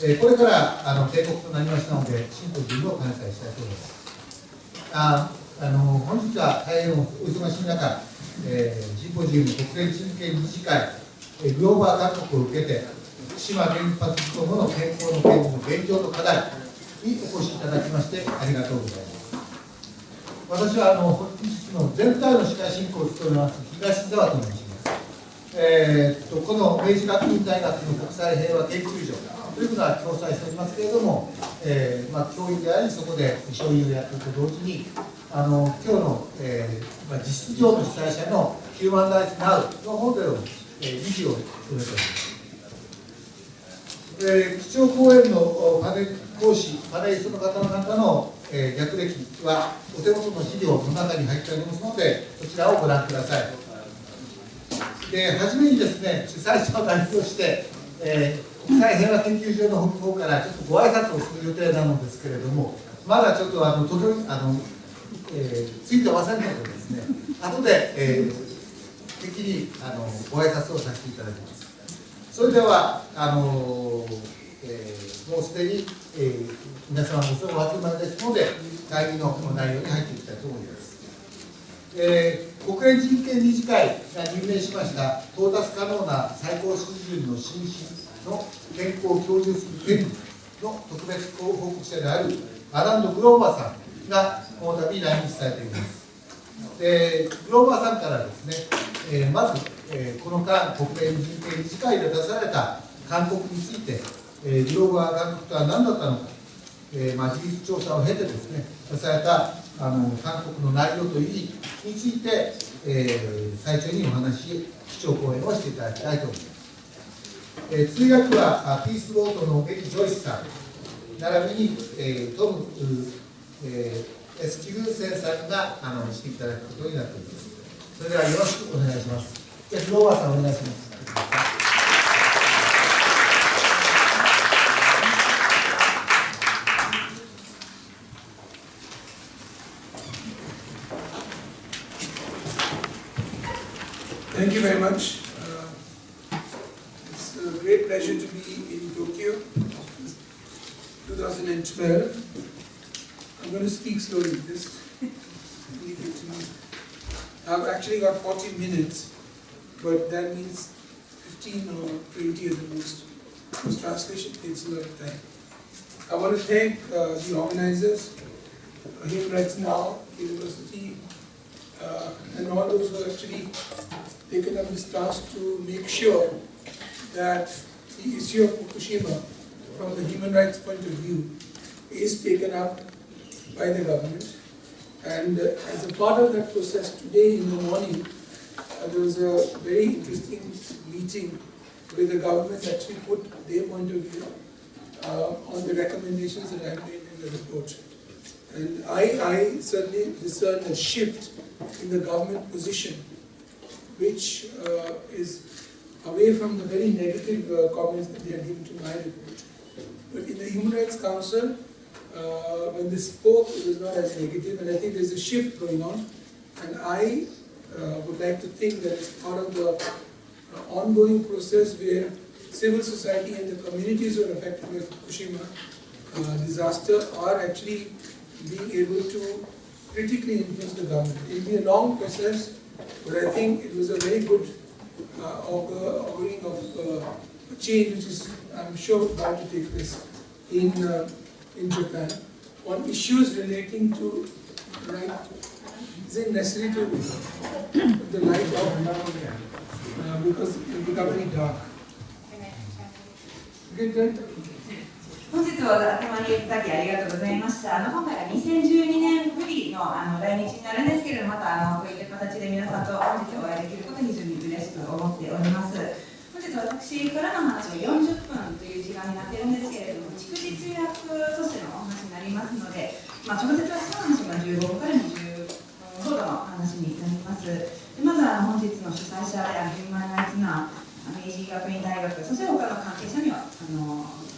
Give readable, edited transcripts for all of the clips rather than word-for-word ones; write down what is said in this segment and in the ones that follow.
これから定刻となりましたので、シンポジウムを開催したいと思います。本日は大変お忙しい中、シンポジウム国連人権理事会グローバー勧告を受けて、福島原発事故後の健康の権利の現状と課題にお越しいただきましてありがとうございます。私は本日の全体の司会進行を務めます東澤と申します。この明治学院大学の国際平和研究所というのは共催しておりますけれども、教員であり、そこで教員をやっていると同時に、今日の、実質上の被災者のヒューマンライツナウの方での理事を務めております。基調講演のパネル講師、パネリストの方の略歴はお手元の資料の中に入っておりますので、そちらをご覧ください。で、はじめにですね、主催者を代表して、国際平和研究所の方からちょっとご挨拶をする予定なのですけれども、まだちょっとついてませんのでですね、後で、適宜ご挨拶をさせていただきます。それではもうすでに、皆様ごお集まりですので、会議の内容に入っていきたいと思います。国連人権理事会が任命しました到達可能な最高水準の心身の健康を享受する権利の特別報告者であるアナンド・グローバーさんがこの度来日されています。で、グローバーさんからですね、まず、この間国連人権理事会で出された勧告について、グローバー勧告とは何だったのか、事実調査を経てですね、出された勧告の内容と意義について、最初にお話し、基調講演をしていただきたいと思います。通訳はピースボートのジョイスさん、並びに、トム、エスキフセンさんがしていただくことになっています。それではよろしくお願いします。じゃあ、グローバーさんお願いします。Thank you very much. It's a great pleasure to be in Tokyo, 2012. I'm going to speak slowly. I've actually got 40 minutes, but that means 15 or 20 at the most. Because translation takes a lot of time. I want to thank the organizers, Human Rights Now, University, and all those who have actually taken up this task to make sure that the issue of Fukushima, from the human rights point of view, is taken up by the government. And as a part of that process, today in the morning, there was a very interesting meeting where the government actually put their point of view on the recommendations that I have made in the report. And I certainly discern a shift in the government position, which is away from the very negative comments that they had given to my report. But in the Human Rights Council, when they spoke, it was not as negative, and I think there's a shift going on. And I would like to think that it's part of the ongoing process where civil society and the communities who are affected by Fukushima disaster are actually being able to critically influence the government. It will be a long process, but I think it was a very good auguring of a change which is, I'm sure, bound to take place in Japan on issues relating to right. Is it necessary to put the light off because it will become very dark?本日はお集まりいただきありがとうございました。今回は2012年ぶりの来日になるんですけれども、またこういった形で皆さんと本日お会いできることに非常に嬉しく思っております。本日私からの話は40分という時間になっているんですけれども、蓄日約としてのお話になりますので、直接は話が15分から20分ほどの話になります。まず本日の主催者やヒューマンライツな明治学院大学、そして他の関係者には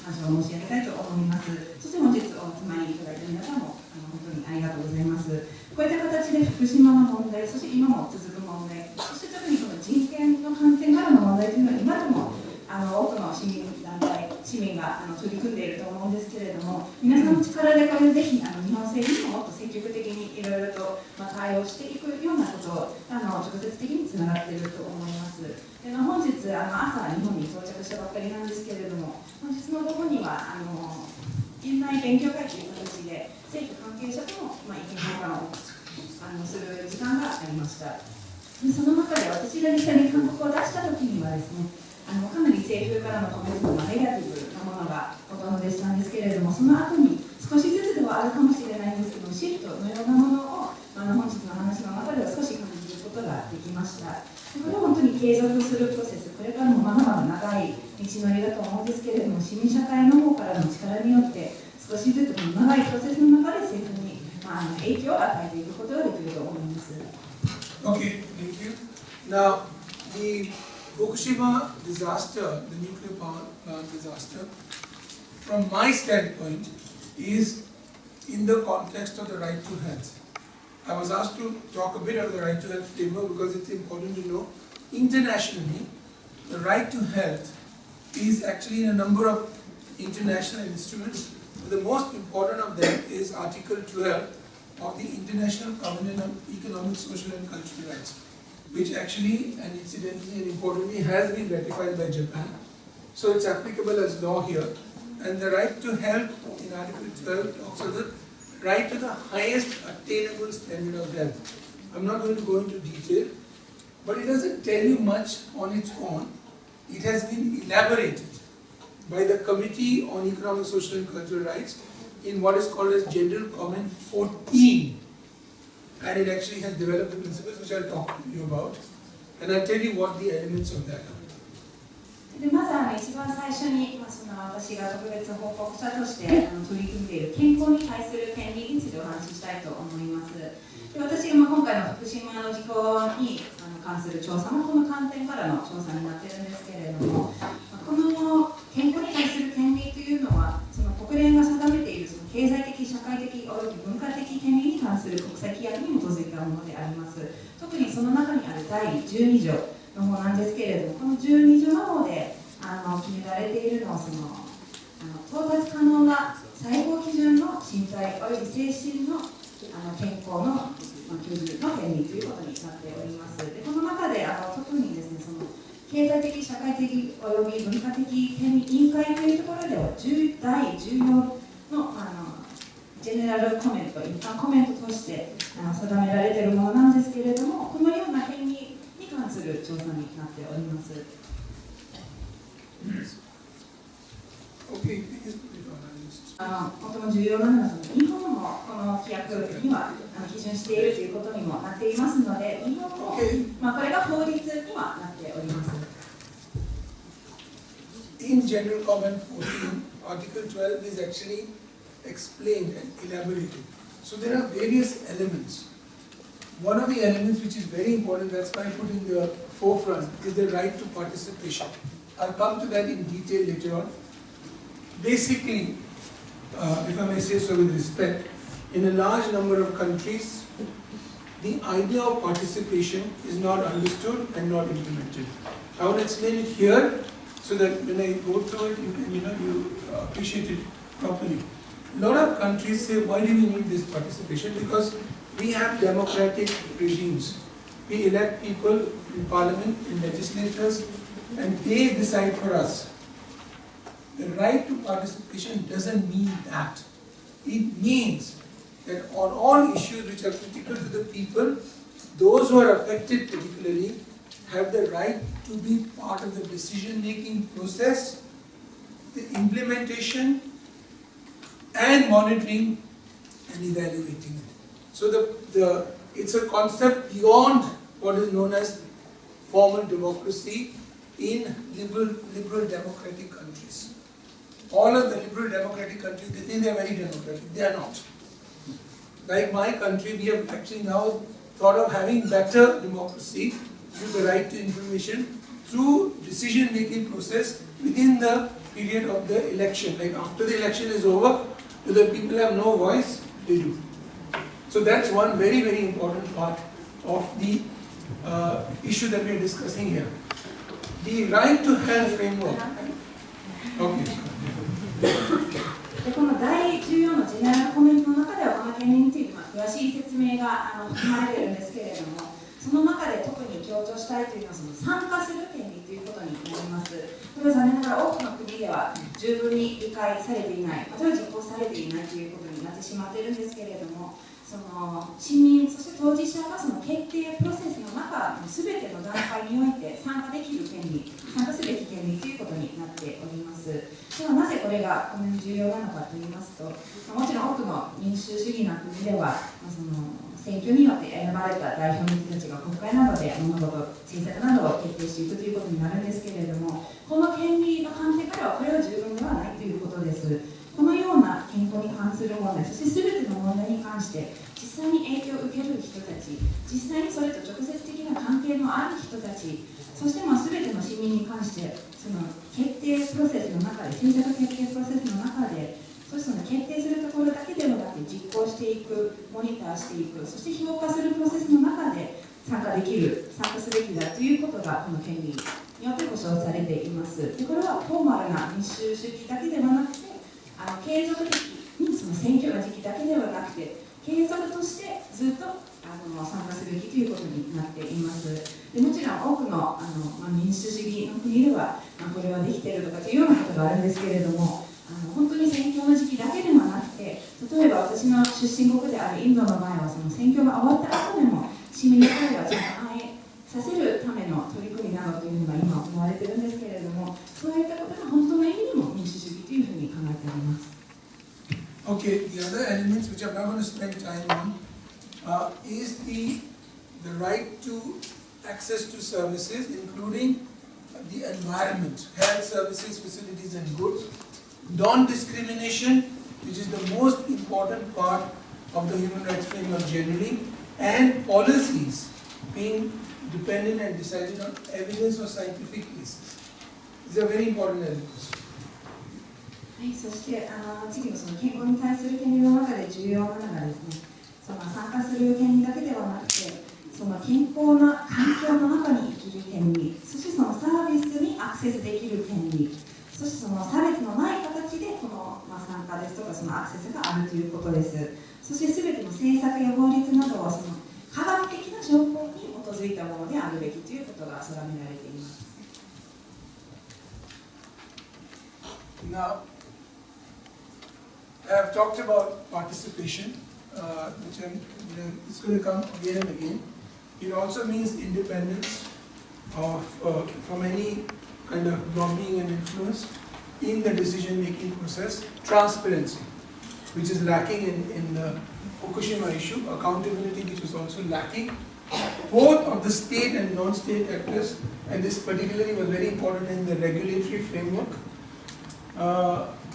感謝を申し上げたいと思います。そして本日お集まりいただいた皆さんも本当にありがとうございます。こういった形で福島の問題、そして今も続く問題、そして特にこの人権の観点からの問題というのは今でも多くの市民団体、市民が取り組んで皆さんの力でこれぜひ日本政府にももっと積極的にいろいろと対応していくようなことを直接的につながっていると思います。で本日朝日本に到着したばっかりなんですけれども、本日の午後には院内勉強会という形で政府関係者とも意見交換をする時間がありました。でその中で私が実際に勧告を出した時にはですね、かなり政府からのコメントがネガティブなものがほとんどでしたんですけれども、その後に少しずつではあるかもしれないんですけど、シフトのようなものを本日の話の中では少し感じることができました。これは本当に継続するプロセス、これからもまだまだ長い道のりだと思うんですけれども、市民社会の方からの力によって少しずつこの長いプロセスの中で政府に影響を与えていくことができると思います。Okay, thank you. Now, the Fukushima disaster, the nuclear power plant disaster, from my standpoint, is in the context of the right to health. I was asked to talk a bit of the right to health framework because it's important to know internationally the right to health is actually in a number of international instruments. The most important of them is Article 12 of the International Covenant on Economic, Social and Cultural Rights, which actually and incidentally and importantly has been ratified by Japan. So it's applicable as law here. And the right to health in Article 12 talks of the right to the highest attainable standard of health. I'm not going to go into detail, but it doesn't tell you much on its own. It has been elaborated by the Committee on Economic, Social and Cultural Rights in what is called as General Comment 14. And it actually has developed the principles which I'll talk to you about. And I'll tell you what the elements of that are. でまず一番最初に、私が特別報告者として取り組んでいる健康に対する権利についてお話ししたいと思います。で私が今回の福島の事故に関する調査もこの観点からの調査になっているんですけれども、この健康に対する権利というのはその国連が定めているその経済的、社会的および文化的権利に関する国際規約に基づいたものであります。特にその中にある第12条の方なんですけれども、この12条の方で決められているのは到達可能な最高基準の身体および精神の健康の居住の権利ということになっております。でこの中で特にですね、その経済的、社会的および文化的権利委員会というところでは第14のジェネラルコメント、一般コメントとして定められているものなんですけれども、このような権利に関する調査になっております。最も重要なのは日本もこの規約には基準しているということにもなっていますので、日本も、これが法律にはなっております。In General Comment 14, Article 12 is actually explained and elaborated. So there are various elements. One of the elements which is very important, that's why I put in the forefront, is the right to participation. I'll come to that in detail later on. Basically, if I may say so with respect, in a large number of countries, the idea of participation is not understood and not implemented. I will explain it here so that when I go through it, you appreciate it properly. A lot of countries say, why do we need this participation? Because we have democratic regimes. We elect people in parliament, in legislators, and they decide for us. The right to participation doesn't mean that. It means that on all issues which are critical to the people, those who are affected particularly have the right to be part of the decision-making process, the implementation, and monitoring and evaluating it. So it's a concept beyond what is known as formal democracy in liberal democratic countries. All of the liberal democratic countries, they think they are very democratic. They are not. Like my country, we have actually now thought of having better democracy with the right to information through decision-making process within the period of the election. Like after the election is over, do the people have no voice? They do. So that's one very, very important part of the issue that we are discussing here. The right to health framework. Okay. でこの第14のジェネラルコメントの中ではこの権利について詳しい説明が含まれているんですけれども、その中で特に強調したいというのはその参加する権利ということになります。これは残念ながら多くの国では十分に理解されていない、または実行されていないということになってしまっているんですけれども、その市民、そして当事者がその決定プロセスの中の全ての段階において参加できる権利、参加すべき権利ということになっております。ではなぜこれがこのように重要なのかといいますと、もちろん多くの民主主義な国ではその選挙によって選ばれた代表の人たちが国会などで物事、政策などを決定していくということになるんですけれども、この権利の観点からはこれは十分ではないということです。このような健康に関する問題、そして全ての問題に関して実際に影響を受ける人たち、実際にそれと直接的な関係のある人たち、そして全ての市民に関してその決定プロセスの中で、政策決定プロセスの中で、そしてその決定するところだけではなくて実行していく、モニターしていく、そして評価するプロセスの中で参加できる、参加すべきだということがこの権利によって保障されています。でこれはフォーマルな民主主義だけではなくて、継続的にその選挙の時期だけではなくて、継続としてずっと参加すべきということになっています。でもちろん多くの民主主義の国では、これはできているとかというようなことがあるんですけれども、本当に選挙の時期だけではなくて、例えば私の出身国であるインドの場合は、その選挙が終わった後でも市民の声をちゃんと反映させるための取り組みなどというのが今行われているんですけれども、そういったことが本当の意味でも民主主義というふうに考えております。Okay, the other elements which I'm not going to spend time on is the right to access to services, including the environment, health services, facilities and goods, non-discrimination, which is the most important part of the human rights framework generally, and policies being dependent and decided on evidence or scientific basis. These are very important elements. はい、そして次のその健康に対する権利の中で重要なのがですね、その参加する権利だけではなくて、その健康な環境の中に生きる権利、そしてそのサービスにアクセスできる権利、そしてその差別のない形でこの参加ですとかそのアクセスがあるということです。そして全ての政策や法律などはその科学的な証拠に基づいたものであるべきということが定められています。Now, I have talked about participation, which it's going to come again and again. It also means independence from any kind of lobbying and influence in the decision-making process. Transparency, which is lacking in the Fukushima issue. Accountability, which was also lacking. Both of the state and non-state actors, and this particularly was very important in the regulatory framework.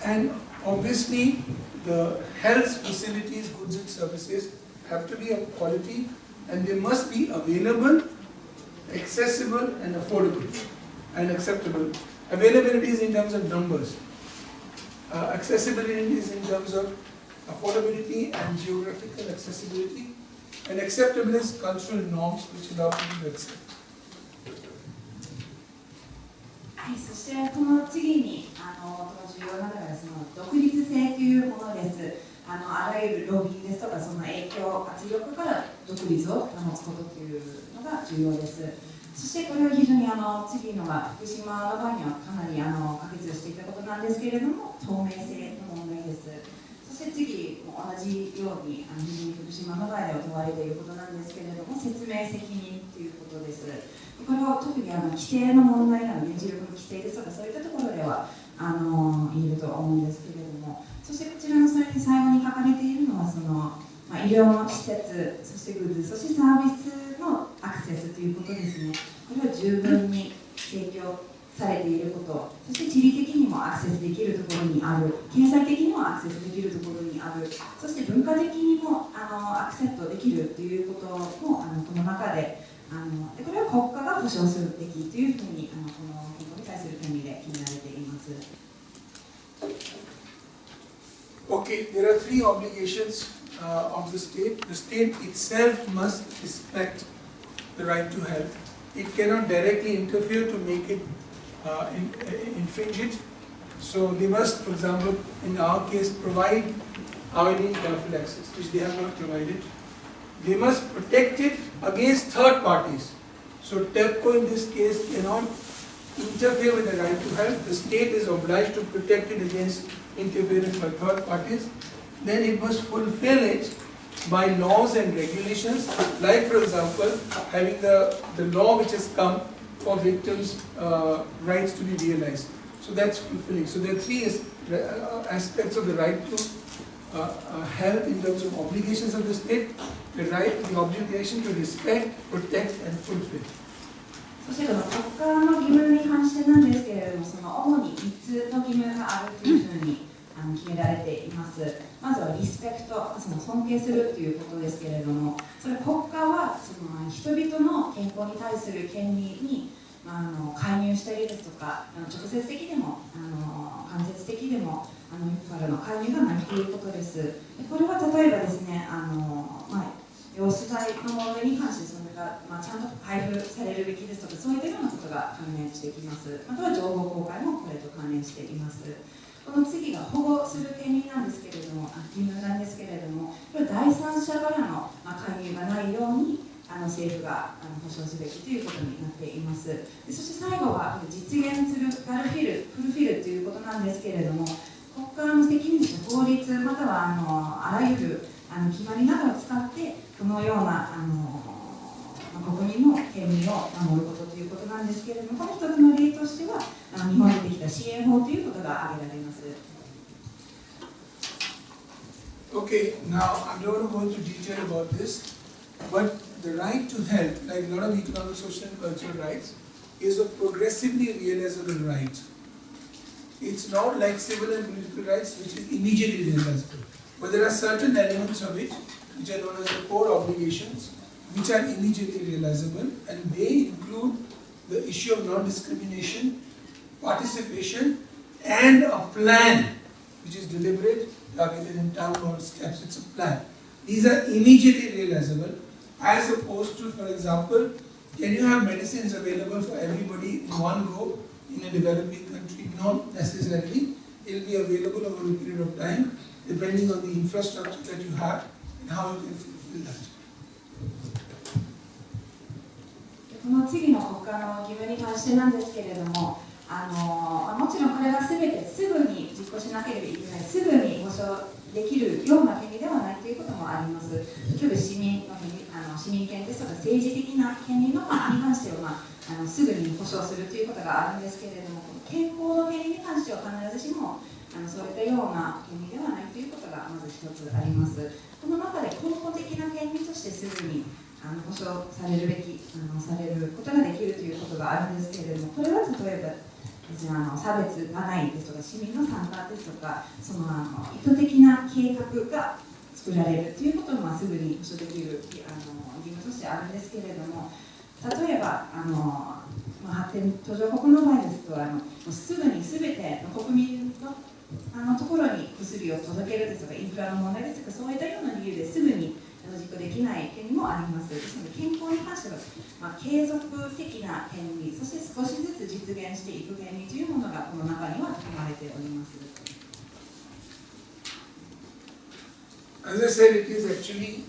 And obviously, the health facilities, goods and services have to be of quality, and they must be available, accessible and affordable and acceptable. Availability is in terms of numbers. Accessibility is in terms of affordability and geographical accessibility. And acceptable is cultural norms which allow people to accept. はい、そしてこの次に重要なのがその独立性というものです。あらゆるロビーですとかその影響、圧力から独立を保つことというのが重要です。そしてこれは非常に次のが福島の場合にはかなり可決していたことなんですけれども、透明性の問題です。そして次も同じように福島の場合では問われていることなんですけれども、説明責任ということです。これは特に規制の問題なので、原子力の規制ですとかそういったところでは言えると思うんですけれども、そしてこちらのそれで最後に書かれているのはその、医療の施設、そしてグッズ、そしてサービスのアクセスということですね。これは十分に提供されていること、そして地理的にもアクセスできるところにある、経済的にもアクセスできるところにある、そして文化的にもアクセプトできるということもこの中でこれは国家が保障するべきというふうにこの健康に対する権利で決められています。Okay, there are three obligations of the state. The state itself must respect the right to health. It cannot directly interfere to make it infringe it. So they must, for example, in our case, provide iodine prophylaxis, which they have not provided. They must protect it against third parties. So TEPCO in this case cannot interfere with the right to health. The state is obliged to protect it against interference by third parties. Then it must fulfill it by laws and regulations, like for example, having the law which has come for victims' rights to be realized. So that's fulfilling. So there are three aspects of the right to health in terms of obligations of the state, the obligation to respect, protect and fulfill. そして国家の義務に関してなんですけれども、その主に3つの義務があるというふうに決められています。まずはリスペクト、その尊敬するということですけれども、それ国家はその人々の健康に対する権利に介入したりですとか、直接的でも間接的でもからの介入がないということです。これは例えばですね、用水剤の問題に関してそれが、ちゃんと配布されるべきですとか、そういったようなことが関連してきます。あとは情報公開もこれと関連しています。この次が保護する権利なんですけれども、義務なんですけれども、これは第三者からの介入がないように政府が保障すべきということになっています。そして最後は実現するフルフィルということなんですけれども、国家の責任者、法律またはあらゆる決まりなどを使ってこのような国民の権利を守ることということなんですけれども、この一つの例としては日本にできた支援法ということが挙げられます。Okay, now I don't want to go into detail about this, but the right to health, like a lot of economic, social and cultural rights, is a progressively realizable right. It's not like civil and political rights, which is immediately realizable. But there are certain elements of it, which are known as the core obligations, which are immediately realizable, and they include the issue of non-discrimination, participation, and a plan, which is deliberate, targeted in town or steps. It's a plan. These are immediately realizable, as opposed to, for example, can you have medicines available for everybody in one go in a developing country? Not necessarily. It will be available over a period of time, depending on the infrastructure that you have and how you can fulfill that. この次の国家の義務に関してなんですけれども、もちろんこれが全てすぐに実行しなければいけない、すぐに保障できるような権利ではないということもあります。例えば市民権ですとか政治的な権利のに関しては、すぐに保障するということがあるんですけれども、健康の権利に関しては必ずしもそういったような権利ではないということがまず一つあります。この中で根本的な権利としてすぐに保障されるべきされることができるということがあるんですけれども、これは例えば差別がないですとか、市民の参加ですとか、その意図的な計画が作られるということもすぐに保障できる義務としてあるんですけれども、例えば発展途上国の場合ですとすぐに全ての国民のところに薬を届けるですとか、インフラの問題ですとか、そういったような理由ですぐに実行できない権利もあります。ですので健康に関しては、継続的な権利、そして少しずつ実現していく権利というものがこの中には含まれております。As I said, it is actually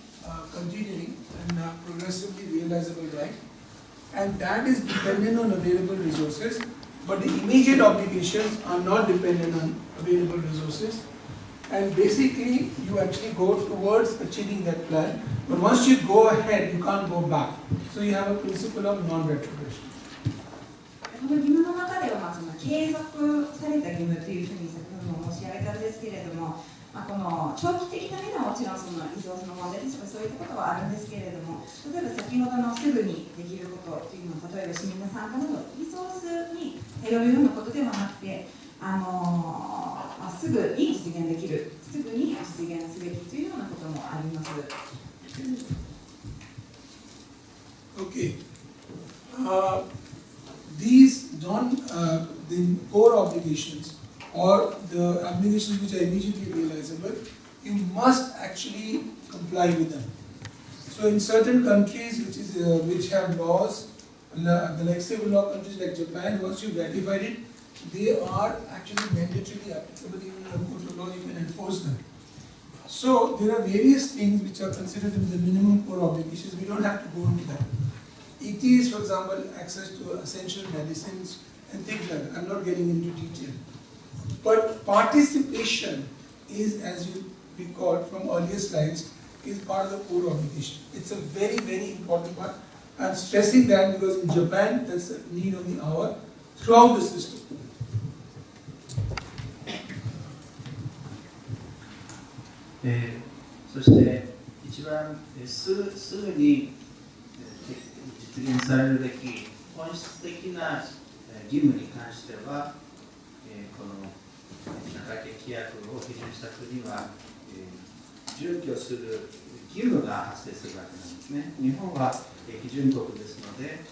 continuing and progressively realizable right, and that is dependent on available resources, but the immediate obligations are not dependent on available resources. And basically, you actually go towards achieving that plan. But once you go ahead, you can't go back. So you have a principle of non-retrogression. この義務の中では、その継続された義務というふうに先ほども申し上げたんですけれども、この長期的な意味ではもちろんそのリソースの問題ですとかそういったことはあるんですけれども、例えば先ほどのすぐにできることというのは、例えば市民の参加などリソースに頼るようなことではなくて、すぐに実現できる、すぐに実現すべきというようなこともあります。Okay. These the core obligations or the obligations which are immediately realizable, you must actually comply with them. So in certain countries which have laws, like civil law countries like Japan, once you've ratified it, they are actually mandatorily applicable. Even in a court of law, you can enforce them. So there are various things which are considered in the minimum core obligations. We don't have to go into that. It is, for example, access to essential medicines and things like that. I'm not getting into detail. But participation is, as you recall from earlier slides, is part of the core obligation. It's a very, very important part. I'm stressing that because in Japan, that's the need of the hour throughout the system. そして一番すぐに実現されるべき本質的な義務に関しては、この中家規約を批准した国は、準拠する義務が発生するわけなんですね。日本は批准国ですので、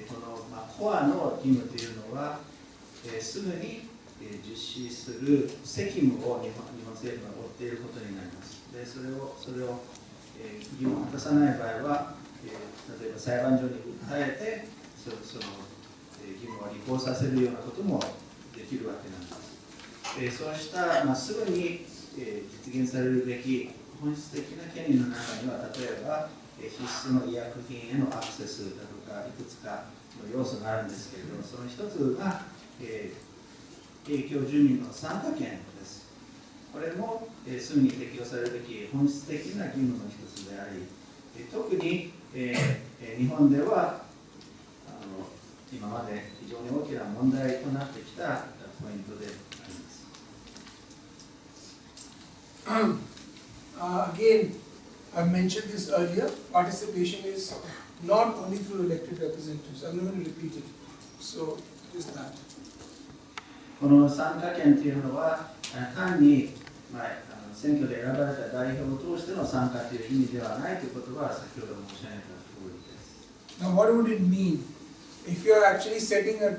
このコアの義務というのは、すぐに実施する責務を日本政府が負っていることになります。でそれを義務を果たさない場合は、例えば裁判所に訴えてその義務を履行させるようなこともできるわけなんです。そうした、すぐに実現されるべき本質的な権利の中には、例えば必須の医薬品へのアクセスだとかいくつかの要素があるんですけれども、その一つが、影響住民の参加権です。これも、すぐに適用されるべき本質的な義務の一つであり、特に、日本では今まで非常に大きな問題となってきたポイントであります。Again, I mentioned this earlier, participation is not only through elected representatives. I'm not going to repeat it. So, just that. この参加権というのは、単に、選挙で選ばれた代表を通しての参加という意味ではないということは、先ほど申し上げた通りです。Now, what would it mean? If you are actually setting a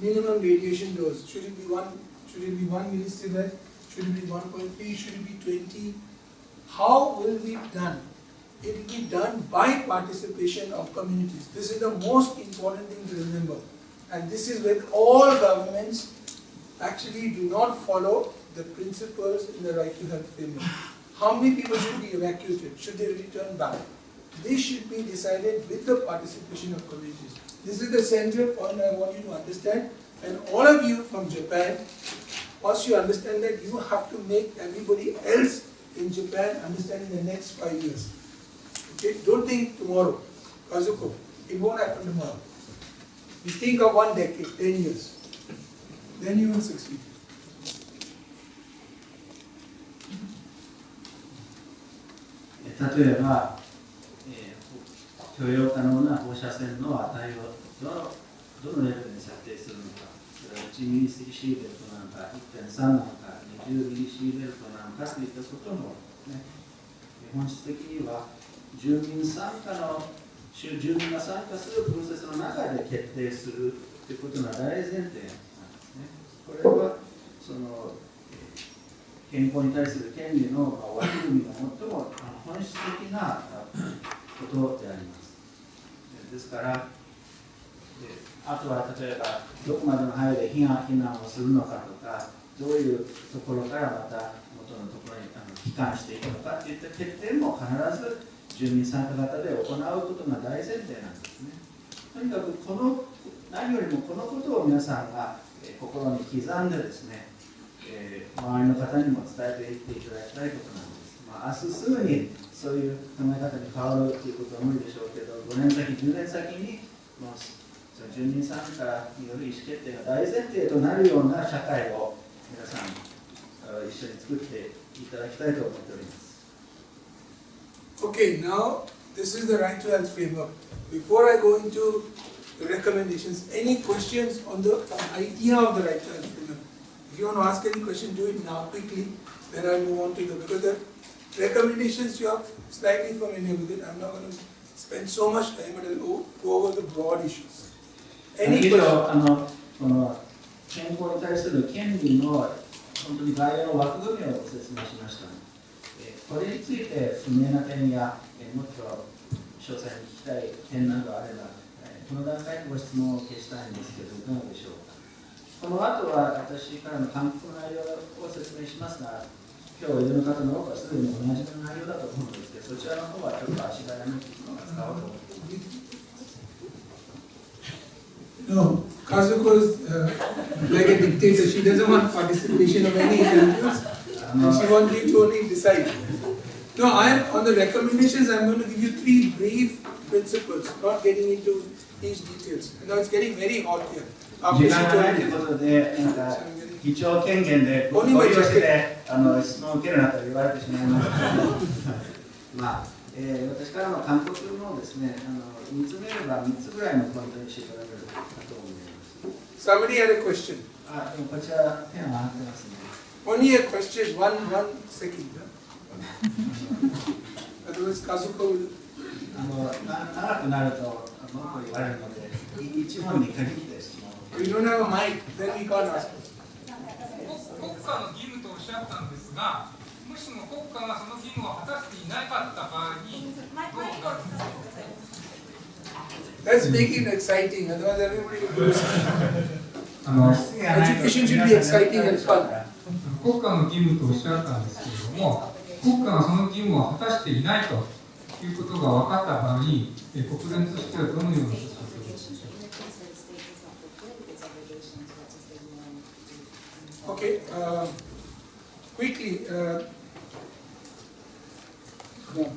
minimum radiation dose, should it be 1 millisievert? Should it be 1.3? Should it be 20? How will it be done? It will be done by participation of communities. This is the most important thing to remember. And this is when all governments actually do not follow the principles in the right to health framework. How many people should be evacuated? Should they return back? This should be decided with the participation of communities. This is the central point I want you to understand. And all of you from Japan, once you understand that, you have to make everybody else in Japan understand in the next 5 years. Okay? Don't think tomorrow. Kazuko, it won't happen tomorrow. You think of 1 decade, 10 years. Then you will succeed. 例えば、許容可能な放射線の値をどのレベルに設定するのか、それは1ミリシーベルトなのか、1.3 なのか、20ミリシーベルトなのかといったことも、ね、本質的には住民が参加するプロセスの中で決定するということが大前提なんですね。これはその健康に対する権利の枠組みの最も本質的なことであります。ですから、あとは例えばどこまでの範囲で避難をするのかとか、どういうところからまた元のところに帰還していくのかといった決定も必ず住民参加型で行うことが大前提なんですね。とにかく何よりもこのことを皆さんが心に刻んでですね、周りの方にも伝えていっていただきたいことなんです。明日すぐにそういう考え方に変わるということは無理でしょうけど、5年先、10年先にもう住民参加による意思決定が大前提となるような社会を皆さん一緒に作っていただきたいと思っております。Okay, now this is the right to health framework. Before I go into the recommendations, any questions on the idea of the right to health framework? If you want to ask any question, do it now quickly. Then I'll move on to because the recommendations you are slightly familiar with it. I'm not going to spend so much time, but I'll go over the broad issues. Any 以 question? 上この健康に対する権利の本当に概要の枠組みをご説明しました。これについて不明な点やもっと詳細に聞きたい点などあれば、この段階でご質問を消したいんですけど、いかがでしょうか。この後は私からの勧告の内容を説明しますが、今日いる方の多くはすでに同じ内容だと思うんですけど、そちらの方はちょっと足早に使おうと思っています。No, Kazuko is like a dictator. She doesn't want participation of any interviews. She wants you to only decide. No, on the recommendations, I'm going to give you 3 brief principles, not getting into these details. Now it's getting very hot here. 時間がないということで、なんか議長権限でご利用して質問を受けるなと言われてしまいました。まあ、私からの勧告もですね、見つめれば3つぐらいのポイントにしていただけるかと思います。Somebody had a question. でもこちらペンは上がってますね。Only a question, one second. Otherwise, Kazuko will. 長くなると文句言われるので、一問に限って質問。We don't have a mic, then we can't ask. 国家の義務とおっしゃったんですが、もしも国家がその義務を果たしていなかった場合にどうなるんですか。Let's make it exciting, otherwise everybody will lose. Education should be exciting and fun. 国家の義務とおっしゃったんですけれども、国家がその義務を果たしていないということが分かった場合に、国連としてはどのような措置を取るでしょうか。Okay, quickly. No.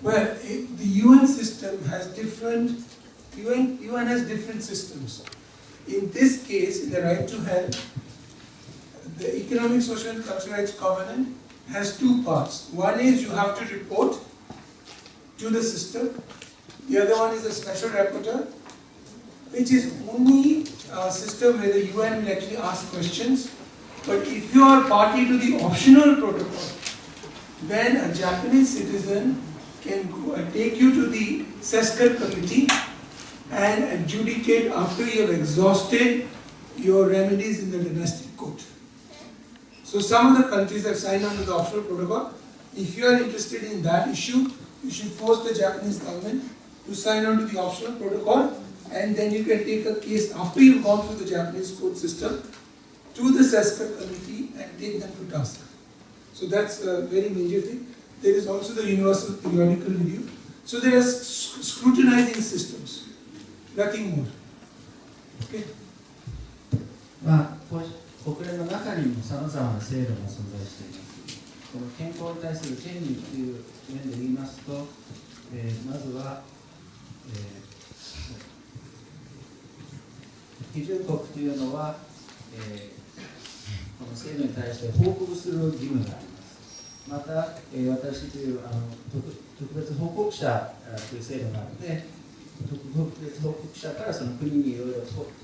Well, the UN system has different. UN has different systems. In this case, in the right to health, the Economic, Social and Cultural Rights Covenant has 2 parts. One is you have to report to the system. The other one is a special rapporteur, which is only a system where the UN will actually ask questions. But if you are party to the optional protocol, then a Japanese citizen can take you to the CESCAR committee and adjudicate after you have exhausted your remedies in the domestic court. So some of the countries have signed on to the optional protocol. If you are interested in that issue, you should force the Japanese government to sign on to the optional protocol, and then you can take a case after you've gone through the Japanese court system to the CESCAR committee and take them to task. So that's a very major thing. There is also the Universal Periodical Review. So there are scrutinizing systems, nothing more. Okay. まあ、国連の中にもさまざまな制度が存在しています。この健康に対する権利という面で言いますと、まずは、批准国というのは、この制度に対して報告する義務があります。また、私という特別報告者という制度があって、特別報告者からその国にいろいろ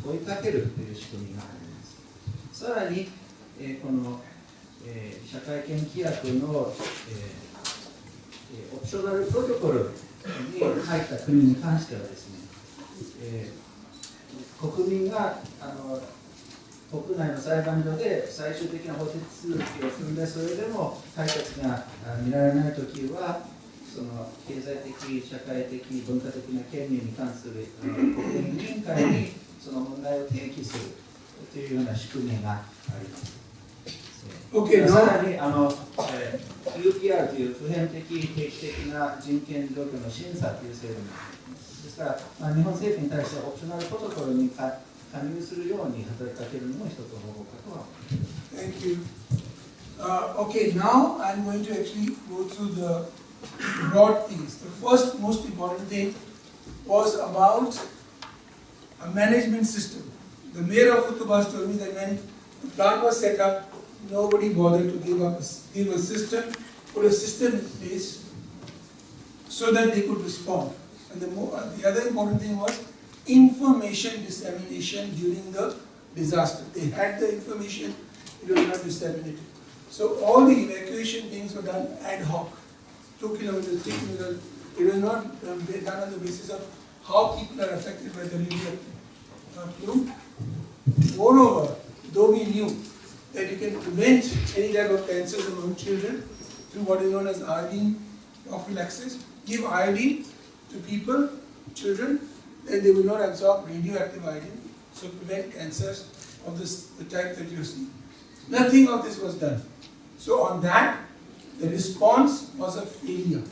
問いかけるという仕組みがあります。さらに、この、社会権規約の、オプショナルプロトコルに入った国に関してはですね、国民が国内の裁判所で最終的な法手続きを踏んで、それでも解決が見られないときは、その経済的、社会的、文化的な権利に関する国連委員会にその問題を提起するというような仕組みがあります。さらにUPR という普遍的、定期的な人権状況の審査という制度もあります。ですから、日本政府に対してオプショナルプロトコルに加入するように働きかけるのも一つの方法かとは思います。Thank you. Okay, now I'm going to actually go through the broad things. The first most important thing was about a management system. The mayor of Utubas told me that when the plant was set up, nobody bothered to give a system, put a system in place so that they could respond. And the other important thing was information dissemination during the disaster. They had the information, it was not disseminated. So all the evacuation things were done ad hoc, 2 kilometers, 3 kilometers. It was not done on the basis of how people are affected by the radioactive. Moreover, though we knew that you can prevent any type of cancers among children through what is known as iodine prophylaxis, give iodine to people, children, then they will not absorb radioactive iodine, so prevent cancers of the type that you see. Nothing of this was done. So on that, the response was a failure.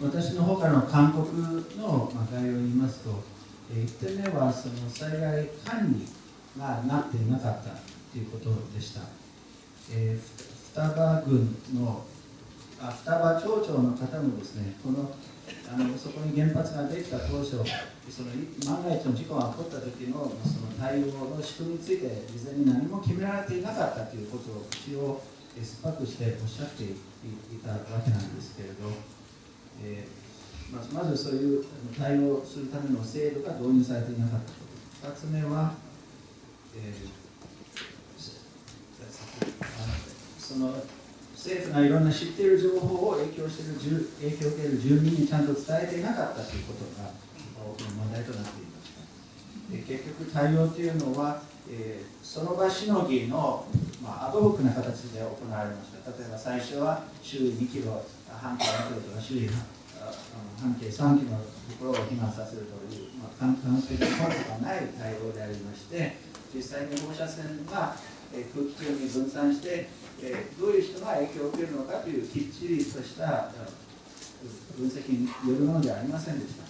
私の方からの勧告の概要を言いますと、1点目はその災害管理がなっていなかったということでした。双葉郡の双葉町長の方もですね、そこに原発ができた当初、その万が一の事故が起こった時のその対応の仕組みについて事前に何も決められていなかったということを口を酸っぱくしておっしゃっていたわけなんですけれど、まずそういう対応するための制度が導入されていなかったこと。2つ目は、その政府がいろんな知っている情報を影響を受ける住民にちゃんと伝えていなかったということが大きな問題となっていました。結局対応というのは、その場しのぎの、アドホックな形で行われました。例えば最初は周囲2キロ、半径2キロとか周囲半径3キロのところを避難させるという、完璧な効果がない対応でありまして、実際に放射線が空気中に分散して、どういう人が影響を受けるのかというきっちりとした分析によるものではありませんでした。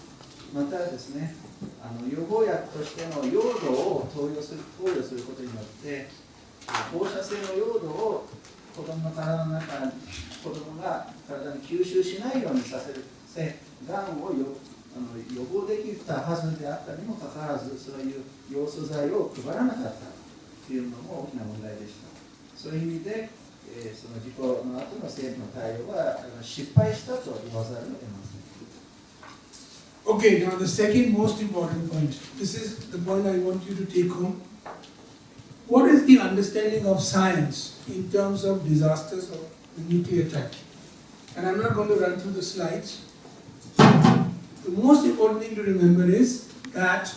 またですね、予防薬としての用土を投与することによって、放射性の用土を子供の体の中に、子供が体に吸収しないようにさせる、がんを予防できたはずであったにもかかわらず、そういう要素剤を配らなかったというのも大きな問題でした。そういう意味で、その事故の後の政府の対応は失敗したと言わざるを得ません。Okay, now the second most important point. This is the point I want you to take home. What is the understanding of science in terms of disasters of the nuclear type? And I'm not going to run through the slides. The most important thing to remember is that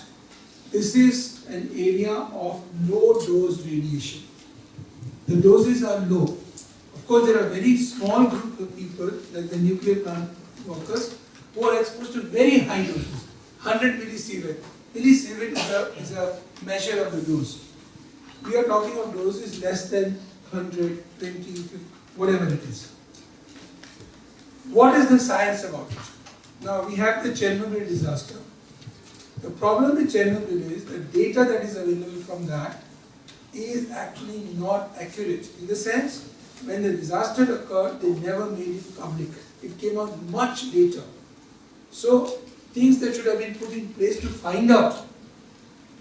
this is an area of low dose radiation. The doses are low. Of course, there are very small group of people, like the nuclear plant workers, who are exposed to very high doses, 100 millisievert. Millisievert is a measure of the dose. We are talking of doses less than 100, 20, 50, whatever it is. What is the science about it? Now, we have the Chernobyl disaster. The problem with Chernobyl is the data that is available from that is actually not accurate. In the sense, when the disaster occurred, they never made it public. It came out much later. So, things that should have been put in place to find out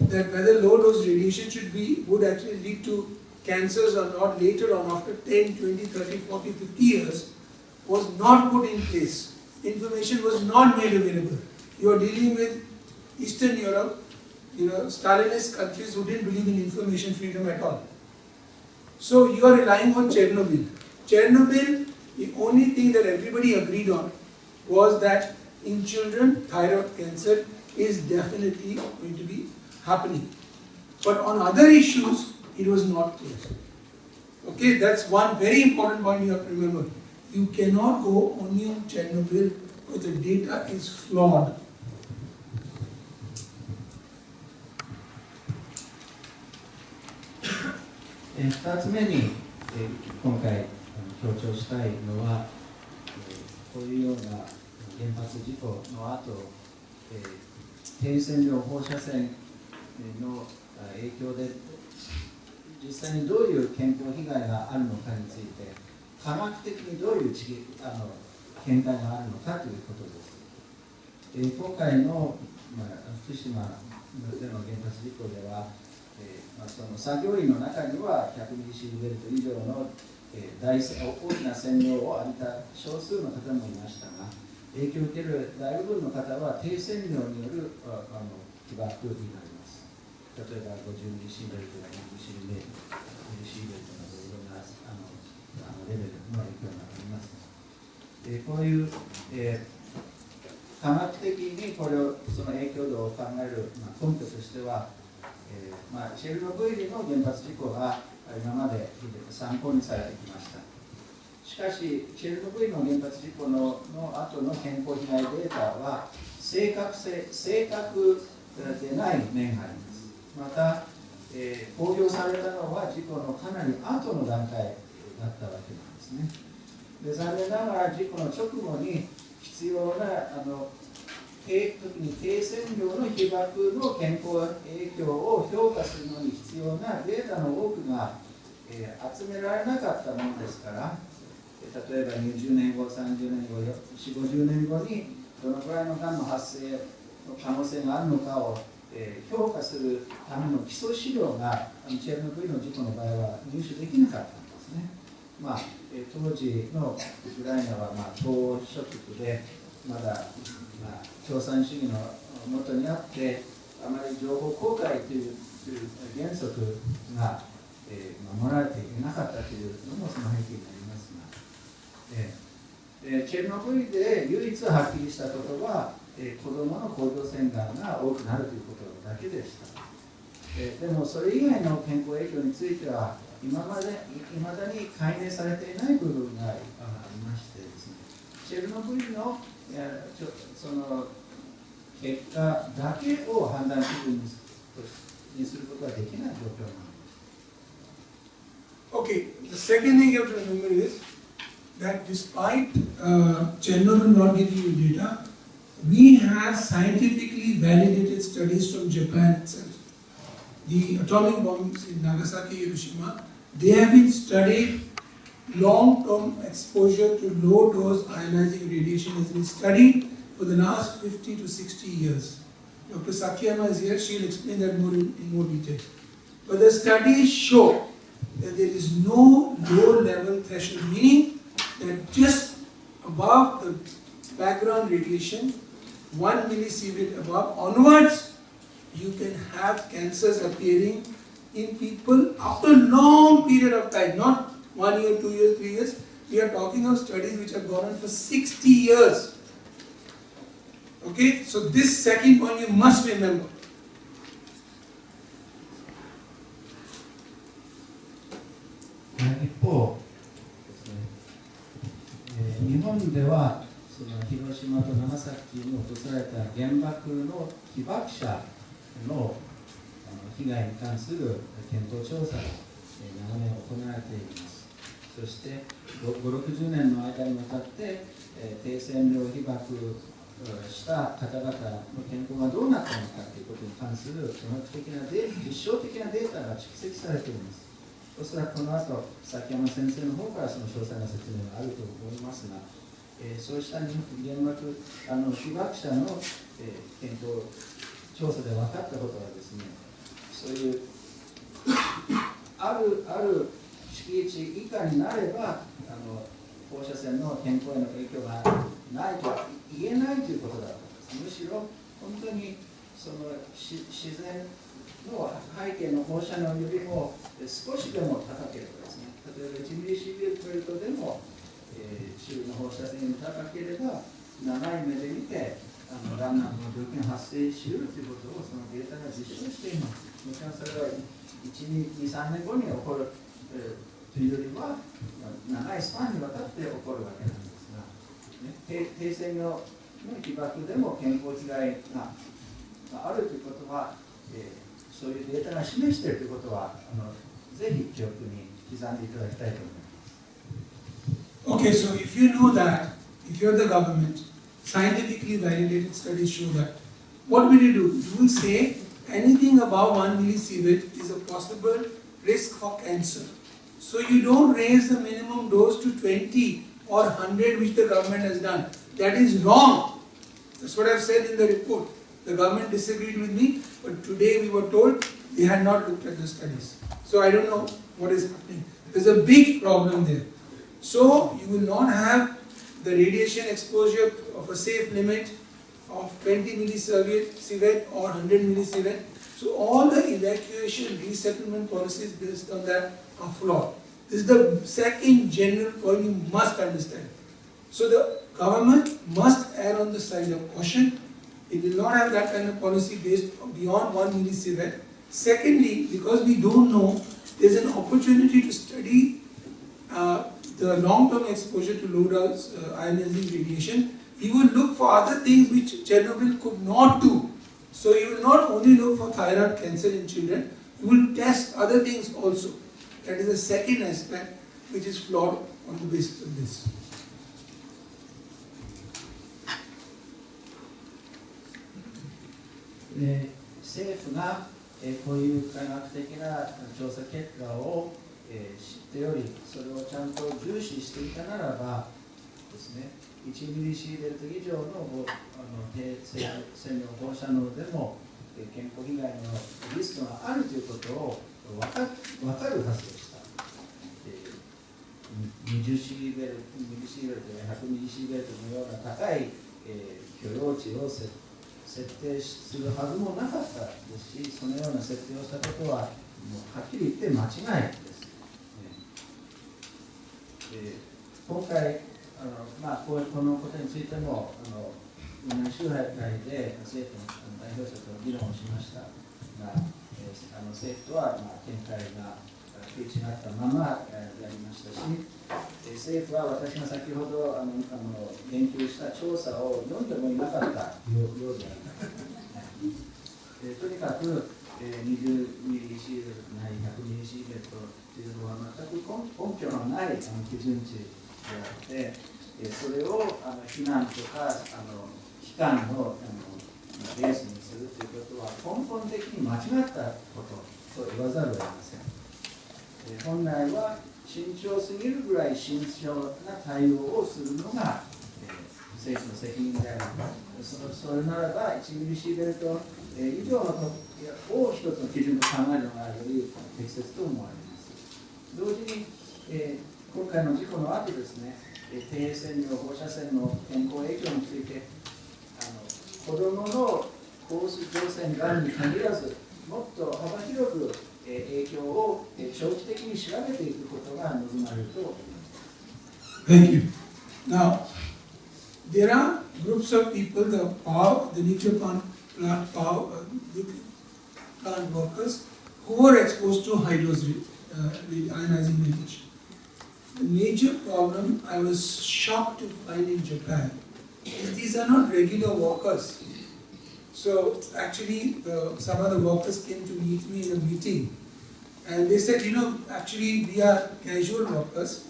that whether low dose radiation would actually lead to cancers or not later on after 10, 20, 30, 40, 50 years was not put in place. Information was not made available. You are dealing with Eastern Europe, Stalinist countries who didn't believe in information freedom at all. So you are relying on Chernobyl. Chernobyl, the only thing that everybody agreed on was that in children, thyroid cancer is definitely going to be happening. But on other issues, it was not clear. Okay, that's one very important point you have to remember. You cannot go only on Chernobyl because the data is flawed. 2つ目に、今回強調したいのは、こういうような原発事故の後、低線量放射線の影響で実際にどういう健康被害があるのかについて科学的にどういう見解があるのかということです。今回の、福島での原発事故では、その作業員の中には100ミリシーベルト以上の大きな線量を浴びた少数の方もいましたが、影響を受ける大部分の方は低線量による被爆になります。例えば50ミリシーベルトや100ミリシーベルトなどいろんなレベルの影響があります。こういう、科学的にその影響度を考える、根拠としては、チェルノブイリの原発事故が今まで参考にされてきました。しかし、チェルノブイリの原発事故の後の健康被害データは正確でない面があります。また、公表されたのは事故のかなり後の段階だったわけなんですね。で、残念ながら事故の直後に必要な特に低線量の被爆の健康影響を評価するのに必要なデータの多くが、集められなかったものですから、例えば20年後、30年後、40、50年後にどのくらいのがんの発生の可能性があるのかを、評価するための基礎資料がチェルノブイリの事故の場合は入手できなかったんですね。当時のウクライナは東諸国でまだ共産主義のもとにあってあまり情報公開という原則が守られていなかったというのもその背景になりますが、チェルノブイリで唯一はっきりしたことは子どもの甲状腺がんが多くなるということだけでした。でもそれ以外の健康影響についてはいまだに解明されていない部分がありましてですね、チェルノブイリのその結果だけを判断基準にすることはできない状況なんです。Okay, the second thing you have to remember is that despite Chernobyl not giving you data, we have scientifically validated studies from Japan itself. The atomic bombs in Nagasaki, Hiroshima, they have been studied. Long-term exposure to low-dose ionizing radiation has been studied for the last 50 to 60 years. Dr. Sakiyama is here, she'll explain that in more detail. But the studies show that there is no low-level threshold, meaning that just above the background radiation, 1 millisievert above onwards, you can have cancers appearing in people after a long period of time, not 1 year, 2 years, 3 years. We are talking of studies which have gone on for 60 years. Okay, so this second point you must remember. 一方日本ではその広島と長崎に落とされた原爆の被爆者の被害に関する検討調査が長年行われています。そして50-60年の間にわたって低線量被爆した方々の健康がどうなったのかということに関する科学的な実証的なデータが蓄積されています。おそらくこの後、崎山先生の方からその詳細な説明があると思いますが、そうした原爆被爆者の健康調査で分かったことはですね、そういうある敷地以下になれば放射線の健康への影響がないとは言えないということだったんです。むしろ本当にその自然の背景の放射能よりも少しでも高ければですね、例えば1ミリシーベルトでも周囲の放射線が高ければ長い目で見てがんなどの病気が発生しうるということをそのデータが実証しています。もちろんそれは1、2、3年後に起こるというよりは長いスパンにわたって起こるわけなんですが、低線量の被爆でも健康被害があるということは、そういうデータが示しているということはぜひ記憶に刻んでいただきたいと思います。Okay, so if you know that, if you're the government, scientifically validated studies show that, what will you do? You will say anything above 1 millisievert is a possible risk for cancer. So you don't raise the minimum dose to 20 or 100 which the government has done. That is wrong. That's what I've said in the report. The government disagreed with me, but today we were told they had not looked at the studies. So I don't know what is happening. There's a big problem there. So you will not have the radiation exposure of a safe limit of 20 millisievert or 100 millisievert. So all the evacuation resettlement policies based on that are flawed. This is the second general point you must understand. So the government must err on the side of caution. It will not have that kind of policy based beyond 1 millisievert. Secondly, because we don't know, there's an opportunity to study the long-term exposure to low-dose ionizing radiation, he will look for other things which Chernobyl could not do. So he will not only look for thyroid cancer in children, he will test other things also. That is the second aspect which is flawed on the basis of this. 政府がこういう科学的な調査結果を知っており、それをちゃんと重視していたならばですね、1ミリシーベルト以上の低線量放射能でも健康被害のリスクがあるということを分かるはずでした。20シーベルト、ミリシーベルトや100ミリシーベルトのような高い許容値を設定するはずもなかったですし、そのような設定をしたことはもうはっきり言って間違いです。今回このことについても州会で政府の代表者と議論をしましたが、政府とは見解が食い違ったままやりましたし、政府は私が先ほど言及した調査を読んでもいなかったようであります。とにかく20ミリシーベルトなり100ミリシーベルトというのは全く根拠のない基準値であって、それを非難とか機関のベースにするということは根本的に間違ったことと言わざるを得ません。本来は慎重すぎるぐらい慎重な対応をするのが政府の責任である。それならば1ミリシーベルト以上のことを一つの基準と考えるのがより適切と思われます。同時に、今回の事故の後ですね、低線量放射線の健康影響について子どもの高水上腺がんに限らずもっと幅広く影響を長期的に調べていくことが望まれると思います。Thank you. Now, there are groups of people, the nuclear plant workers, who were exposed to high-dose ionizing radiation. The major problem I was shocked to find in Japan is these are not regular workers. So actually some of the workers came to meet me in a meeting and they said, actually we are casual workers,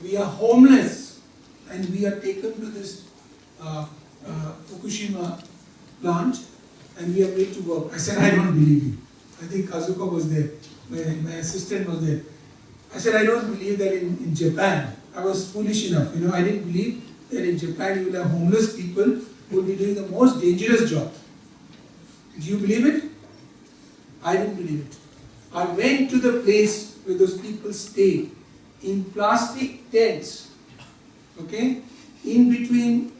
we are homeless and we are taken to this Fukushima plant and we are made to work. I said, I don't believe you. I think Kazuko was there, my assistant was there. I said, I don't believe that in Japan. I was foolish enough, I didn't believe that in Japan you will have homeless people who will be doing the most dangerous job. Do you believe it? I didn't believe it. I went to the place where those people stayed in plastic tents, okay, in between,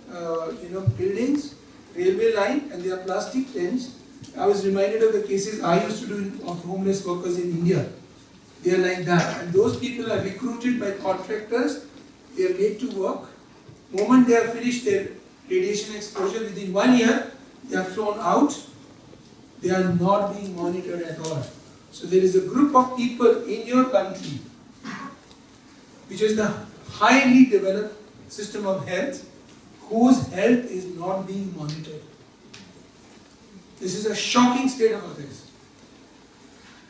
buildings, railway line, and there are plastic tents. I was reminded of the cases I used to do of homeless workers in India. They are like that, and those people are recruited by contractors. They are made to work. The moment they have finished their radiation exposure, within 1 year, they are thrown out. They are not being monitored at all. So there is a group of people in your country, which is the highly developed system of health, whose health is not being monitored. This is a shocking state of affairs.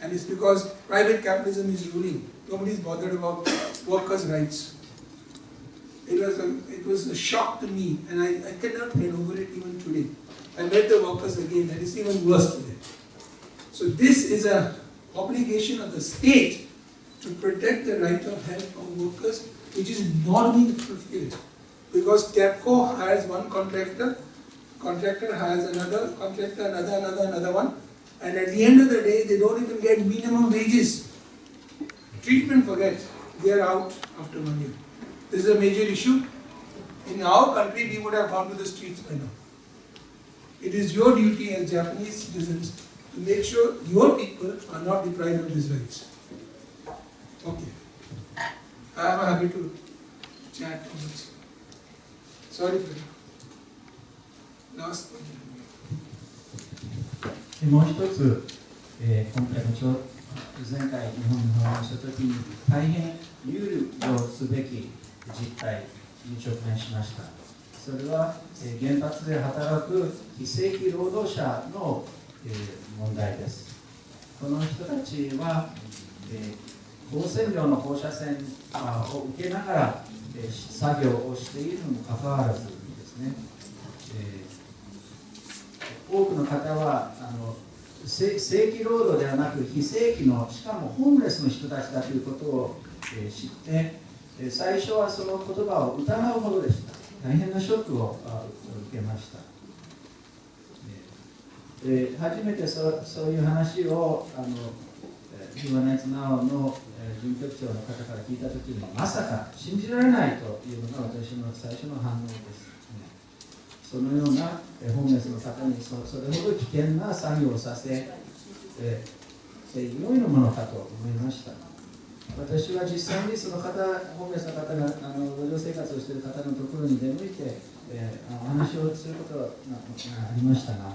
And it's because private capitalism is ruling. Nobody is bothered about workers' rights. It was a shock to me, and I cannot get over it even today. I met the workers again, and it's even worse today. So this is an obligation of the state to protect the right of health of workers, which is not being fulfilled. Because TEPCO hires one contractor hires another contractor, another one, and at the end of the day, they don't even get minimum wages. Treatment, forget, they are out after 1 year. This is a major issue. In our country, we would have gone to the streets by now. It is your duty as Japanese citizens to make sure your people are not deprived of these rights. Okay. I am happy to chat on this. Sorry for that. Last point. もう一つ、今回の前回日本に訪問したときに大変憂慮すべき実態に直面しました。それは原発で働く非正規労働者の問題です。この人たちは高線量の放射線を受けながら作業をしているにもかかわらずですね、多くの方は正規労働ではなく非正規の、しかもホームレスの人たちだということを知って、最初はその言葉を疑うほどでした。大変なショックを受けました。初めてそういう話をヒューマンライツナウの事務局長の方から聞いたときに、まさか信じられないというのが私の最初の反応です。そのようなホームレスの方にそれほど危険な作業をさせて良いのものかと思いました。私は実際にその方、ホームレスの方が路上生活をしている方のところに出向いて、お話をすることがありましたが、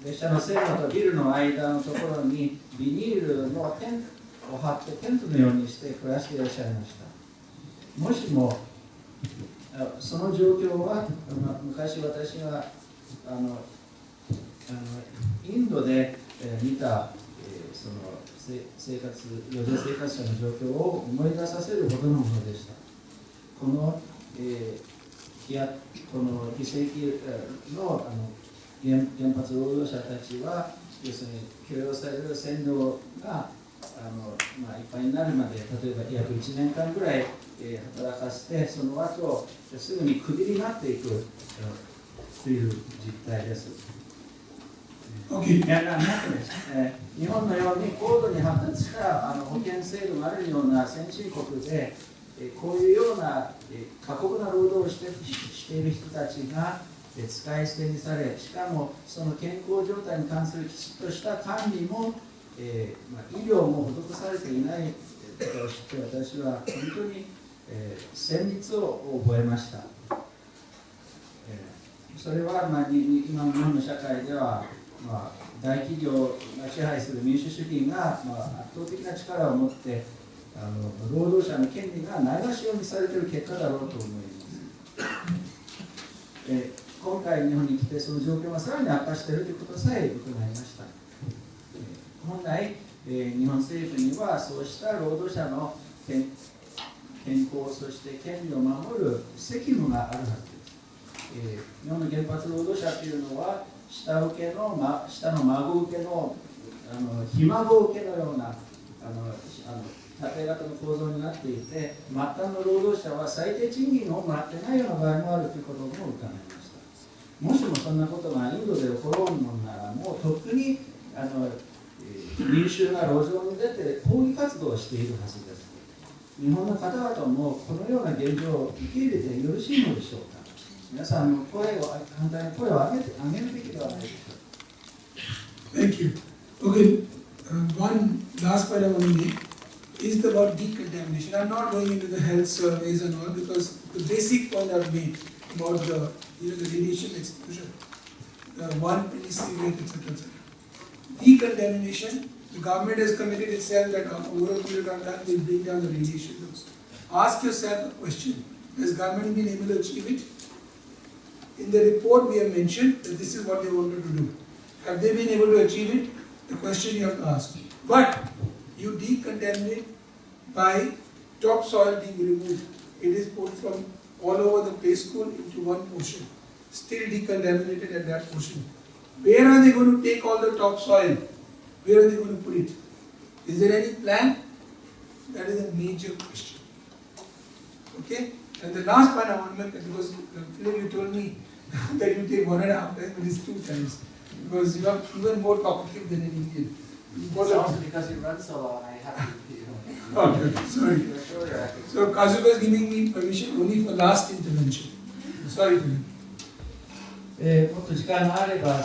列車の線路とビルの間のところにビニールのテントを張ってテントのようにして暮らしていらっしゃいました。もしもその状況は、昔私がインドで見たその路上生活者の状況を思い出させるほどのものでした。この非正規の原発労働者たちは、要するに許容される線量がいっぱいになるまで、例えば約1年間ぐらい働かせて、その後すぐにクビになっていくという実態です。日本のように高度に発達した保険制度があるような先進国で、こういうような過酷な労働をしている人たちが使い捨てにされ、しかもその健康状態に関するきちっとした管理も、医療も施されていないことを知って、私は本当に、戦慄を覚えました。それは、今の日本の社会では、大企業が支配する民主主義が、圧倒的な力を持って労働者の権利がないがしろにされている結果だろうと思います。今回日本に来てその状況がさらに悪化しているということさえ伺いました。本来、日本政府にはそうした労働者の健康、そして権利を守る責務があるはずです。日本の原発労働者というのは下の孫受けのひ孫受けのような縦型の構造になっていて、末端の労働者は最低賃金をもらってないような場合もあるということも伺いました。もしもそんなことがインドで起ころうものなら、もうとっくに民衆が路上に出て抗議活動をしているはずです。日本の方々もこのような現状を受け入れてよろしいのでしょうか。皆さん反対の声を上げるべきではないでしょうか。Thank you. Okay, one last point I want to make is about decontamination. I'm not going into the health surveys and all, because the basic point I've made about the radiation exposure, the 120C rate, etc. Decontamination, the government has committed itself that over a period of time will bring down the radiation dose. Ask yourself a question: has government been able to achieve it? In the report we have mentioned that this is what they wanted to do. Have they been able to achieve it? The question you have to ask. But you decontaminate by topsoil being removed. It is put from all over the play school into one portion, still decontaminated at that portion. Where are they going to take all the topsoil? Where are they going to put it? Is there any plan? That is a major question. Okay? And the last point I want to make, because Philip, you told me that you take 1.5 times, but it's 2 times. Because you are even more talkative than an Indian. It's also because you run so long, I have to, Okay, sorry. So Kazuka is giving me permission only for last intervention. Sorry, Philip. もっと時間があれば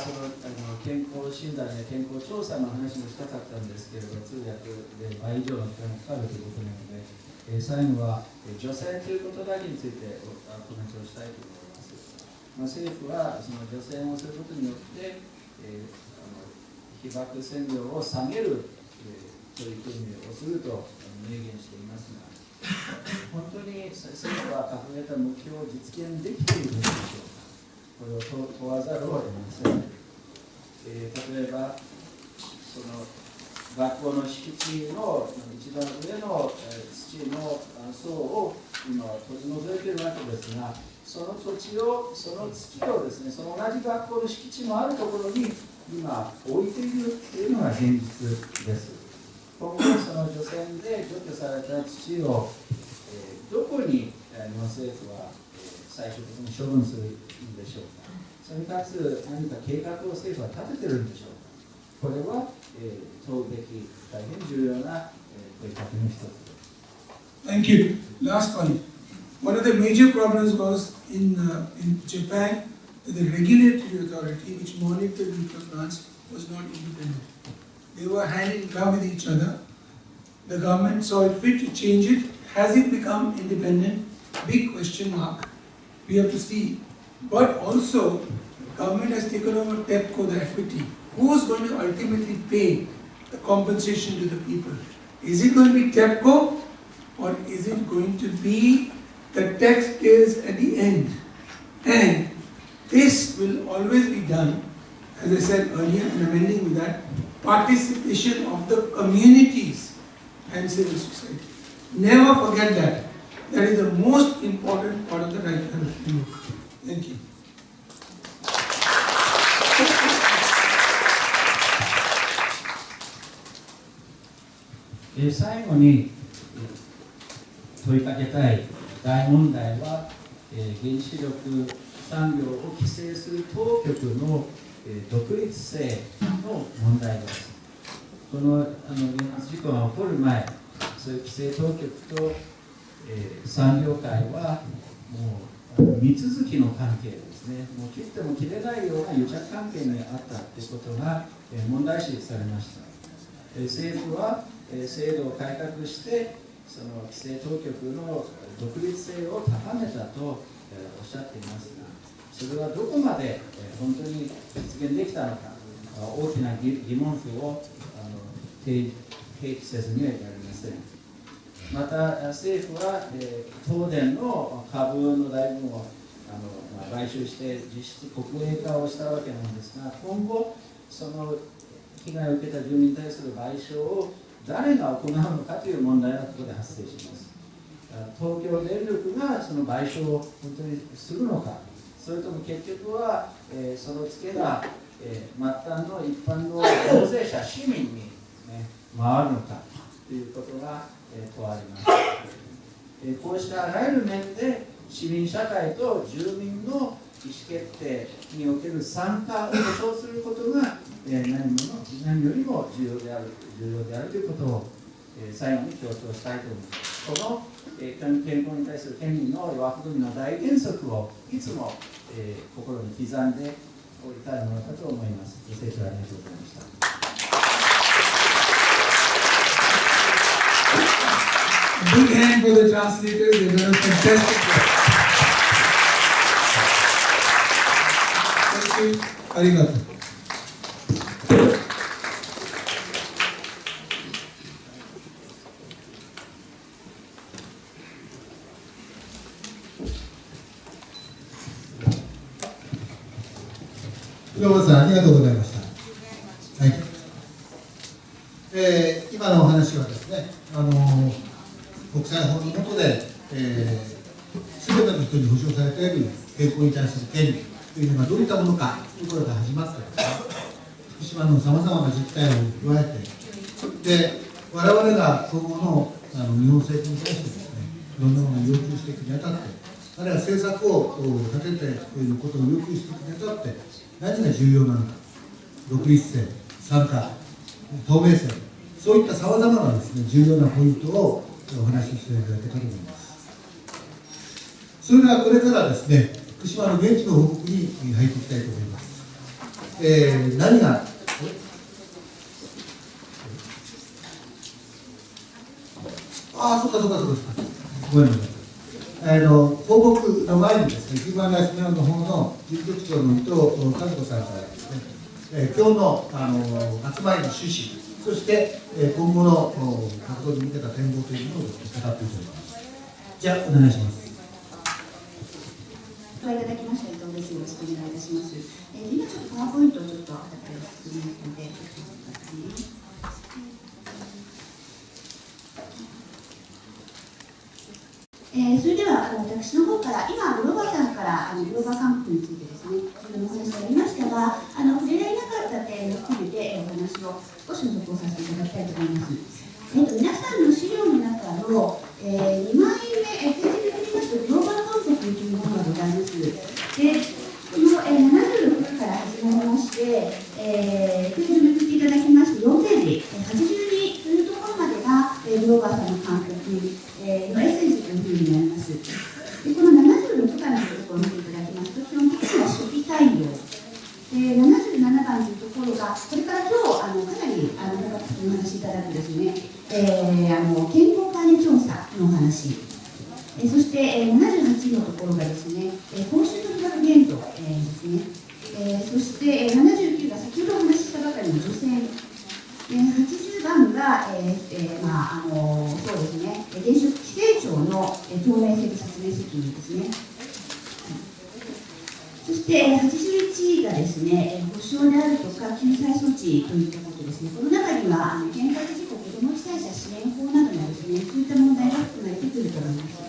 健康診断や健康調査の話もしたかったんですけれど、通訳で倍以上の時間がかかるということなので、最後は女性という言葉についてコメントをしたいと思います。政府はその女性をすることによって、被爆線量を下げる、取り組みをすると明言していますが、本当に政府は掲げた目標を実現できているのでしょうか。これを問わざるを得ません。例えばその学校の敷地の一番上の土の層を今取り除いているわけですが、その土地を、その土をですね、その同じ学校の敷地のあるところに今置いているというのが現実です。今後その除染で除去された土を、どこに日本政府は最終的に処分するんでしょうか。それに関する何か計画を政府は立てているんでしょうか。これは、問うべき大変重要な問いかけの一つです。Thank you. Last point. One of the major problems was in Japan, the regulatory authority which monitored nuclear plants was not independent. They were hand in glove with each other. The government saw it fit to change it. Has it become independent? Big question mark. We have to see. But also, government has taken over TEPCO, the equity. Who is going to ultimately pay the compensation to the people? Is it going to be TEPCO, or is it going to be the taxpayers at the end? And this will always be done, as I said earlier, and amending with that, participation of the communities and civil society. Never forget that. That is the most important part of the right framework. Thank you. 最後に問いかけたい大問題は、原子力産業を規制する当局の独立性の問題です。この原発事故が起こる前、そういう規制当局と、産業界はもう三続きの関係ですね。もう切っても切れないような癒着関係にあったということが問題視されました。政府は制度を改革してその規制当局の独立性を高めたとおっしゃっていますが、それはどこまで本当に実現できたのか、大きな疑問符を提起せずにはいられません。また政府は東電の株の大部分を買収して実質国営化をしたわけなんですが、今後その被害を受けた住民に対する賠償を誰が行うのかという問題がここで発生します。東京電力がその賠償を本当にするのか、それとも結局は、そのツケが、末端の一般の納税者、市民に、回るのかということが、問われます。こうしたあらゆる面で市民社会と住民の意思決定における参加を保障することが何よりも重要であるということを最後に強調したいと思います。この健康に対する権利の枠組みの大原則をいつも心に刻んでおりたいものかと思います。ご清聴ありがとうございました。A big hand for the translators. They've done a fantastic job. Thank you. Arigato. Gilbertさん、ありがとうございました。はい。今のお話はですね、国際法の下で、全ての人に保障されている健康に対する権利というのがどういったものかということが始まってですね、福島のさまざまな実態を加えて、で、我々が今後の日本政府に対してですね、いろんなものを要求していくにあたって、あるいは政策を立てていることを要求していくにあたって、何が重要なのか、独立性、参加、透明性、そういったさまざまなですね、重要なポイントをお話ししていただけたと思います。それではこれからですね、福島の現地の報告に入っていきたいと思います。何がそうか。ごめんなさい。報告の前にですね、ヒューマンライツの方の事務局長の伊藤和子さんからですね、今日の集まりの趣旨、そして今後の活動に向けた展望というものを語っていただきます。じゃあお願いします。ご覧いただきました伊藤です。よろしくお願いいたします。今ちょっとパワーポイントをちょっと後で作りますので、ちょっと待ってくださいね。それでは私の方から今グローバーさんからグローバー勧告についてですねお話がありましたが触れられなかった点も含めてお話を少し補足をさせていただきたいと思います。皆さんの資料の中の2枚目ページに振りますとグローバー勧告というものがございます。でこの76から始まりましてページをめくっていただきますと4ページ82というところまでがグローバーさんの勧告のエッセンスというふうになります。でこの76番というところを見ていただきますと基本的には初期対応で77番というところがこれから今日かなり長くお話しいただくですね、健康管理調査のお話そして、78のところがですね公衆の被ばく限度、ですね、そして、79が先ほどお話ししたばかりの除染80番が、そうですね、原子力規制庁の透明性と説明責任ですね。そして、81がですね、補償であるとか救済措置といったことですね。この中には、原発事故子ども被災者支援法などのですね、そういった問題が含まれてくると思います。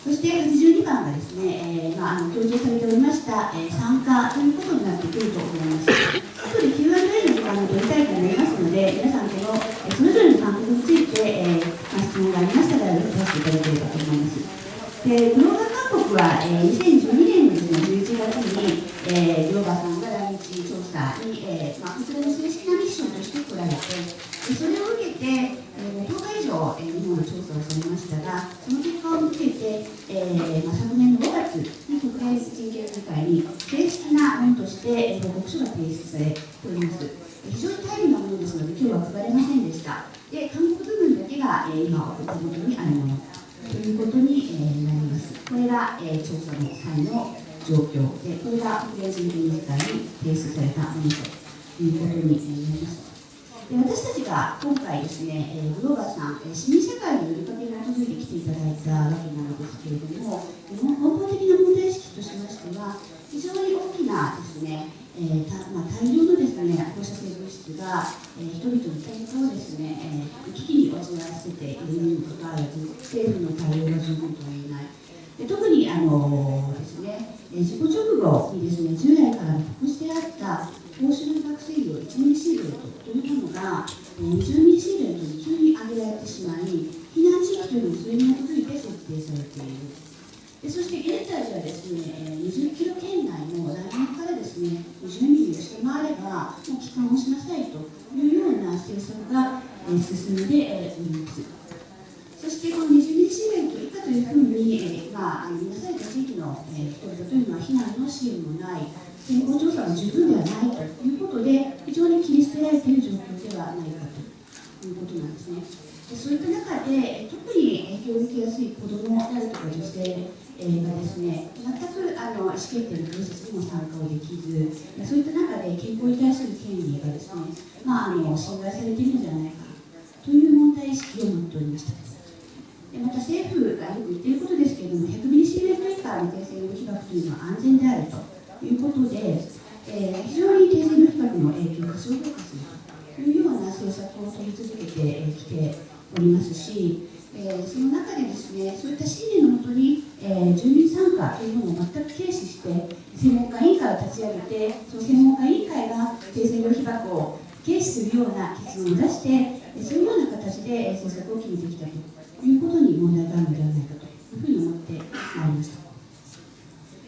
そして82番がですね、強調されておりました、参加ということになってくると思います。後で Q&A の時間を取りたいと思いますので、皆さんこのそれぞれの勧告について、質問がありましたら、出していただければと思います。でグローバー勧告は、2012年のですね、11月に、グローバーさんが来日調査に、こちらの正式なミッションとして来られて、それを受けて、10日以上、日本の調査をされましたが、その結果を受けて、昨年の5月に国連人権理事会に正式なものとして、報告書が提出されております。非常に大変なものですので、今日は配れませんでした。で、勧告部分だけが、今、お手元にあるものということに、なります。これが、調査の際の状況で、これが国連人権理事会に提出されたものということになります。で私たちが今回ですね、グローバーさん、市民社会の呼びかけに基づいて来ていただいたわけなのですけれども、根本的な問題意識としましては、非常に大きなですね、大量のですね、放射性物質が、人々の健康をですね、危機に陥らせているにもかかわらず、政府の対応が十分とは言えない。で特にですね、事故直後にですね、従来から特殊であった公衆の被ばく水量1ミリシーベルトというものが20ミリシーベルトに急に上げられてしまい、避難地域というのもそれに基づいて設定されている。でそして現在ではですね、20キロ圏内の来年からですね、20ミリを下回ればもう帰還をしなさいというような政策が進んでおります。そしてこの20ミリシーベルト以下というふうに、見なされた地域の人々というのは避難の支援もない、健康調査が十分ではないということで、非常に切り捨てられている状況ではないかということなんですね。でそういった中で、特に影響を受けやすい子どもであるとか女性がですね、全く意思決定のプロセスにも参加をできず、そういった中で健康に対する権利がですね、侵害されているのではないかという問題意識を持っておりました。でまた政府がよく言っていることですけれども、100ミリシーベルト以下の低線量被ばくというのは安全であるということで、非常に低線量被ばくの影響を過小評価するというような政策を取り続けてきておりますし、その中でですね、そういった信念のもとに、住民参加というものを全く軽視して、専門家委員会を立ち上げて、その専門家委員会が低線量被ばくを軽視するような結論を出して、そういうような形で政策を決めてきたということに問題があるのではないかというふうに思ってまいりました。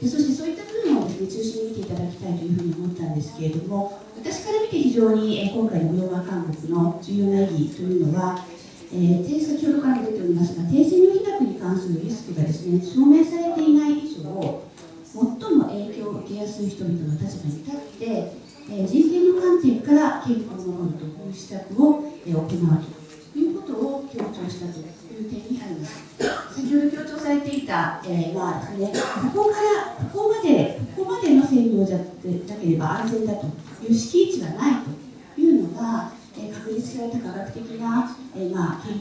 でそしてそういった部分をですね、中心に見ていただきたいというふうに思ったんですけれども、私から見て非常に今回のグローバー勧告の重要な意義というのは、先ほどから出ておりますが、低線量被ばくに関するリスクがですね、証明されていない以上、最も影響を受けやすい人々の立場に立って、人権の観点から健康を守るという施策を行うということを強調したという点にあります。先ほど強調されていた、ですね、ここまでの線量じゃなければ安全だという敷地された科学的な、研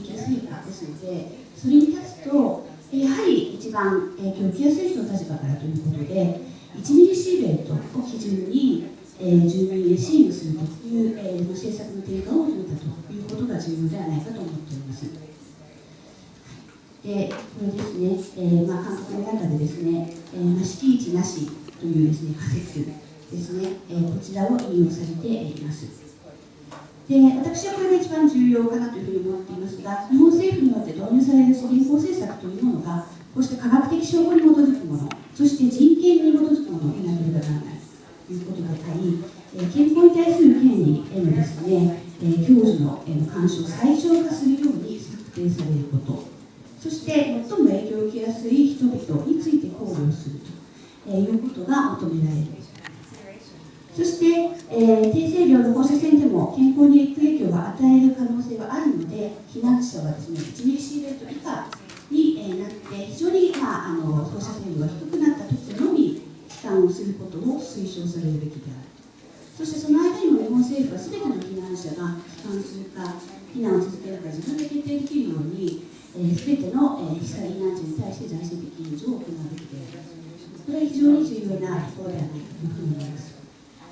究成果ですので、それに立つと、やはり一番影響を受けやすい人の立場からということで、1ミリシーベルトを基準に、住民へ支援するという、政策の転換を求めたということが重要ではないかと思っております。で、これですね、勧告の中でですね、敷地なしというですね、仮説ですね、こちらを引用されています。で、私はこれが一番重要かなというふうに思っていますが、日本政府によって導入される現行政策というものが、こうした科学的証拠に基づくもの、そして人権に基づくものを選べればならないということがあり、健康に対する権利へのですね、享受の干渉を最小化するように策定されること、そして最も影響を受けやすい人々について考慮するということが求められる。そして、低線量の放射線でも健康に影響が与える可能性はあるので、避難者はですね、1ミリシーベルト以下になって、非常に放射線量が低くなった時のみ帰還をすることを推奨されるべきである。そしてその間にも日本政府は全ての避難者が帰還するか、避難を続けるか自分で決定できるように、全ての被災避難者に対して財政的援助を行うべきである。これは非常に重要なところではないかというふうに思います。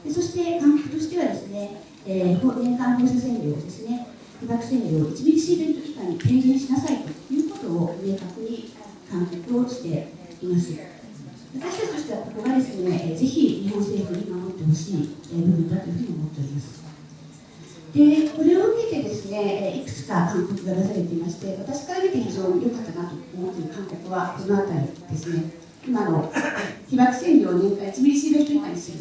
そして勧告としてはですね、年間放射線量ですね、被曝線量を1ミリシーベルト以下に低減しなさいということを明確に勧告をしています。私たちとしてはここがですね、ぜひ日本政府に守ってほしい部分だというふうに思っております。で、これを受けてですね、いくつか勧告が出されていまして、私から見て非常に良かったなと思っている勧告はこのあたりですね。今の被曝線量を年間1ミリシーベルト以下にする。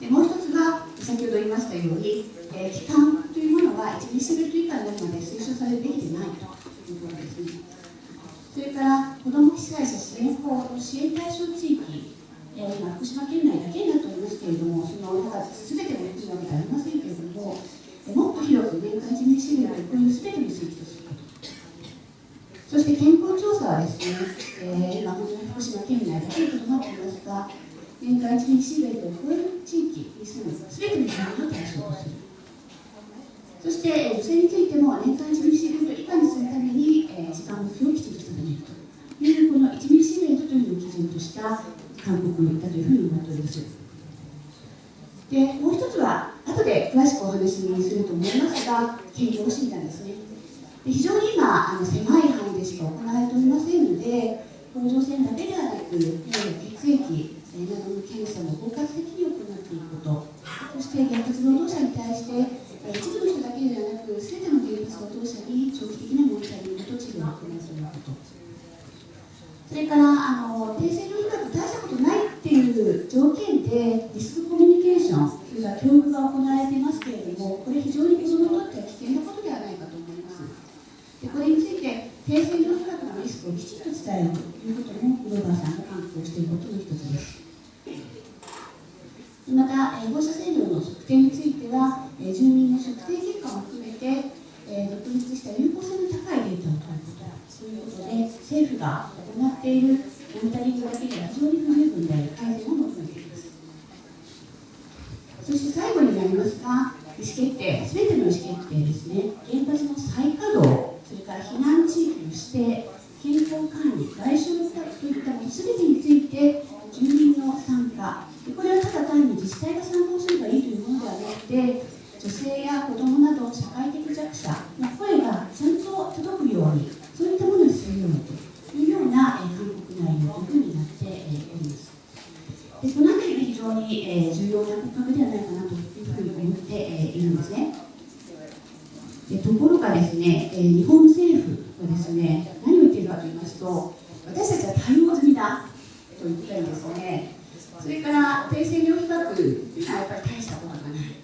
で、もう一つが先ほど言いましたように、帰還というものが1ミリシーベルト以下になるまで推奨されるべきでないということですね。それから子ども被災者支援法の支援対象地域、今福島県内だけになっておりますけれども、その全てを含むわけではありませんけれども、もっと広く年間1ミリシーベルトこういう全てについてとすること。そして健康調査はですね、今本当に福島県内だけにとどまっていますが、年間1ミリシーベルトを超える地域に住む全ての住民を対象とする。そして、女性についても年間1ミリシーベルト以下にするために、時間目標をきちんと定めるという、この1ミリシーベルトというのを基準とした勧告だというふうに思っております。で、もう一つは、後で詳しくお話にすると思いますが、健康診断ですね。で、非常に今、狭い範囲でしか行われておりませんので、甲状腺だけではなく、血液などの検査も包括的に行っていくこと、そして原発労働者に対して、一部の人だけではなく、すべての原発労働者に長期的なモニタリングと治療を行うということ。それから、低線量被曝大したことないっていう条件で、リスクコミュニケーション、それから教育が行われていますけれども、これ非常に子どもにとっては危険なことではないかと思います。で、これについて、低線量被曝のリスクをきちんと伝えるということも、グローバーさんが勧告をしていることの一つです。また、放射線量の測定については、住民の測定結果も含めて、独立した有効性の高いデータを取ることということで、政府が行っているモニタリングだけでは非常に不十分である改善を求めています。そして最後になりますが、意思決定、すべての意思決定ですね、原発の再稼働、それから避難地域の指定、健康管理、外傷の負担といったすべてについて、住民の参加、これはただ単に自治体が参加をすればいいというものではなくて、女性や子どもなど社会的弱者の声がちゃんと届くように、そういったものにするようにというような勧告内容というふうになっております。で、このあたりが非常に重要な骨格ではないかなというふうに思っているんですね。で、ところがですね、日本政府はですね、何を言っているかと言いますと、私たちは対応済みだと言ったりですね、それから低線量被曝はやっぱり大したことがない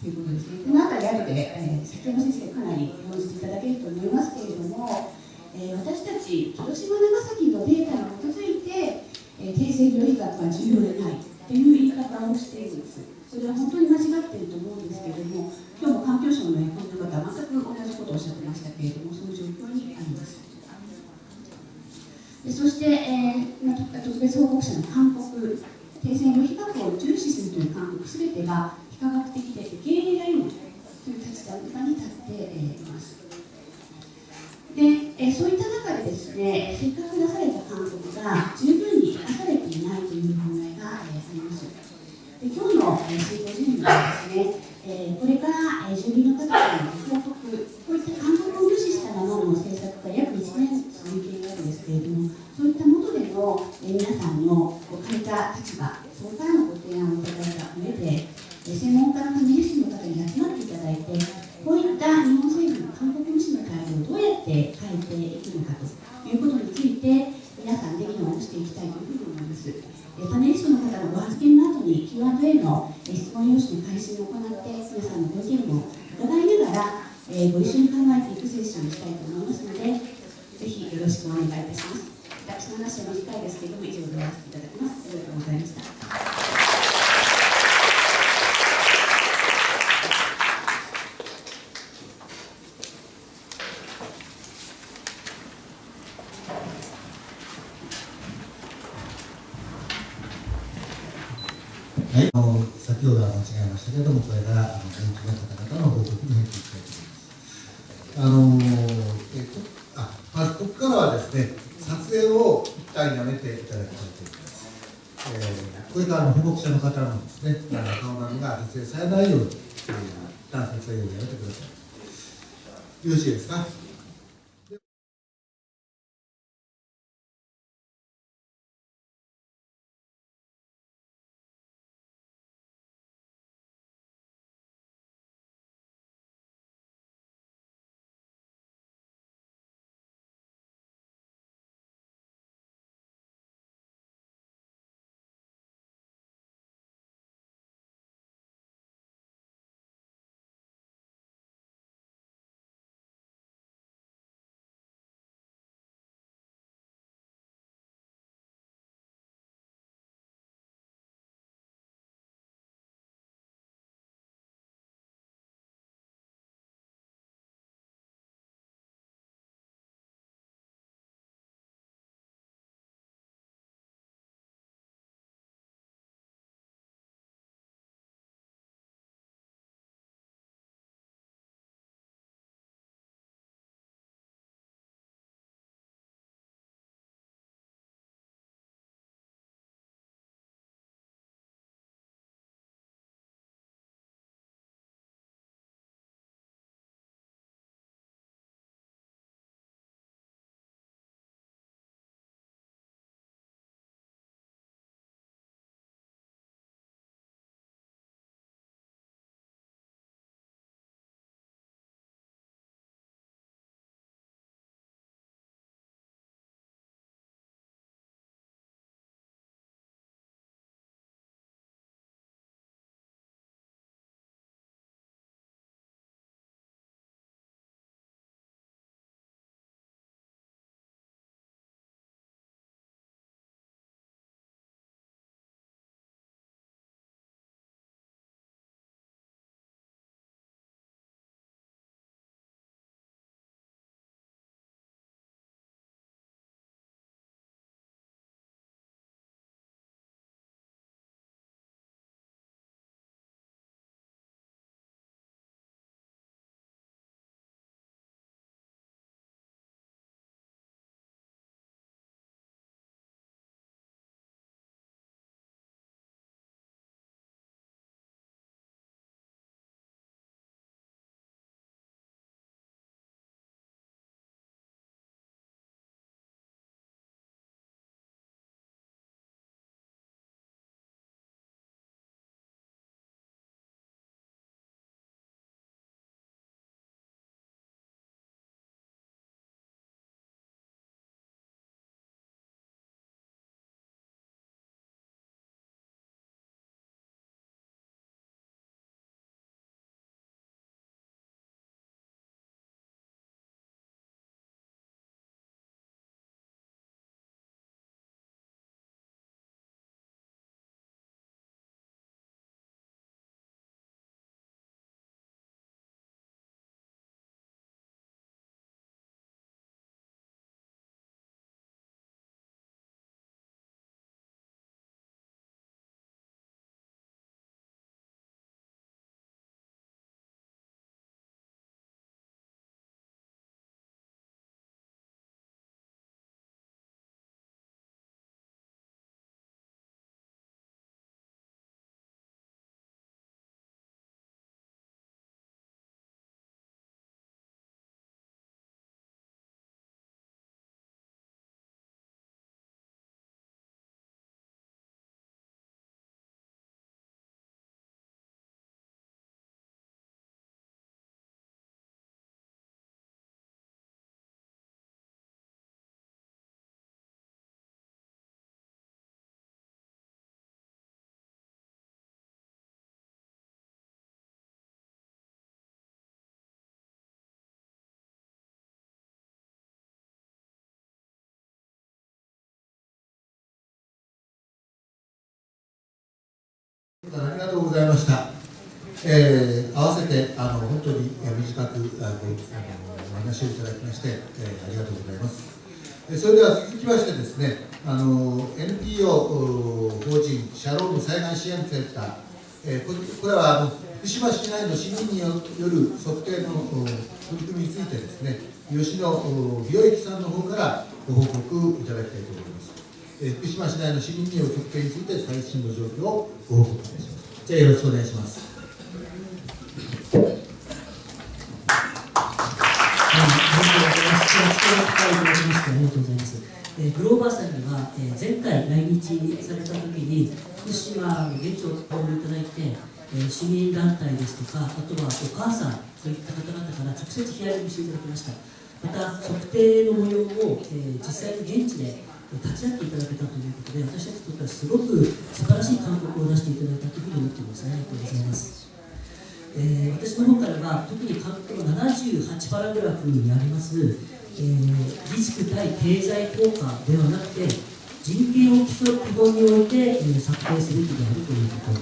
ということですね。このあたり後で、先ほど先生かなり報じていただけると思いますけれども、私たち広島長崎のデータに基づいて、低線量被曝は重要でないという言い方をしているんです。それは本当に間違っていると思うんですけれども、今日も環境省のこの方は全く同じことをおっしゃってましたけれども、そういう状況にあります。で、そして、特別報告者の勧告、低線量被曝を重視するという勧告すべてが非科学的で受け入れられないという立これから住民の方からの報告、こういった勧告を無視したままの政策が約1年続いているわけですけれども、そういったもとでの皆さんの変えた立場、そこからのご提案をいただいた上で、専門家のパネリストの方に集まっていただいて、こういった日本政府の勧告無視の対応をどうやって変えていくのかということについて、皆さんで議論をしていきたいというふうに思います。パネリストの方のご発言の後に Q&A の質問用紙の開始を行って、皆さんのご意見も伺いながら、ご一緒に考えていくセッションにしたいと思いますので、ぜひよろしくお願いいたします。私の話は短いですけれども、以上で終わらせていただきます。ありがとうございました。はい、先ほどは間違えましたけれども、これから現地の方々の報告に入っていきたいと思います。まずここからはですね、撮影を一旦やめていただきたいと思います。これから報告者の方のですね、顔などが撮影されないように、一旦撮影をやめてください。よろしいですか。ありがとうございました。合わせて本当に短くお話をいただきまして、ありがとうございます。それでは続きましてですね、NPO 法人シャローム災害支援センター、これは福島市内の市民による測定の取り組みについてですね、吉野美容液さんの方からご報告いただきたいと思います。福島市内の市民による測定について最新の状況をご報告いたします。じゃあよろしくお願いします。グローバーさんには、前回来日されたときに福島の現地を訪問いただいて、市民団体ですとか、あとはお母さん、そういった方々から直接ヒアリングしていただきました。また、測定の模様を、実際に現地で立ち会っていただけたということで、私たちにとってはすごく素晴らしい勧告を出していただいたというふうに思っています。ありがとうございます。私の方からは、特に勧告の78パラグラフにあります、リスク対経済効果ではなくて、人権を基本において、策定すべきであるということ。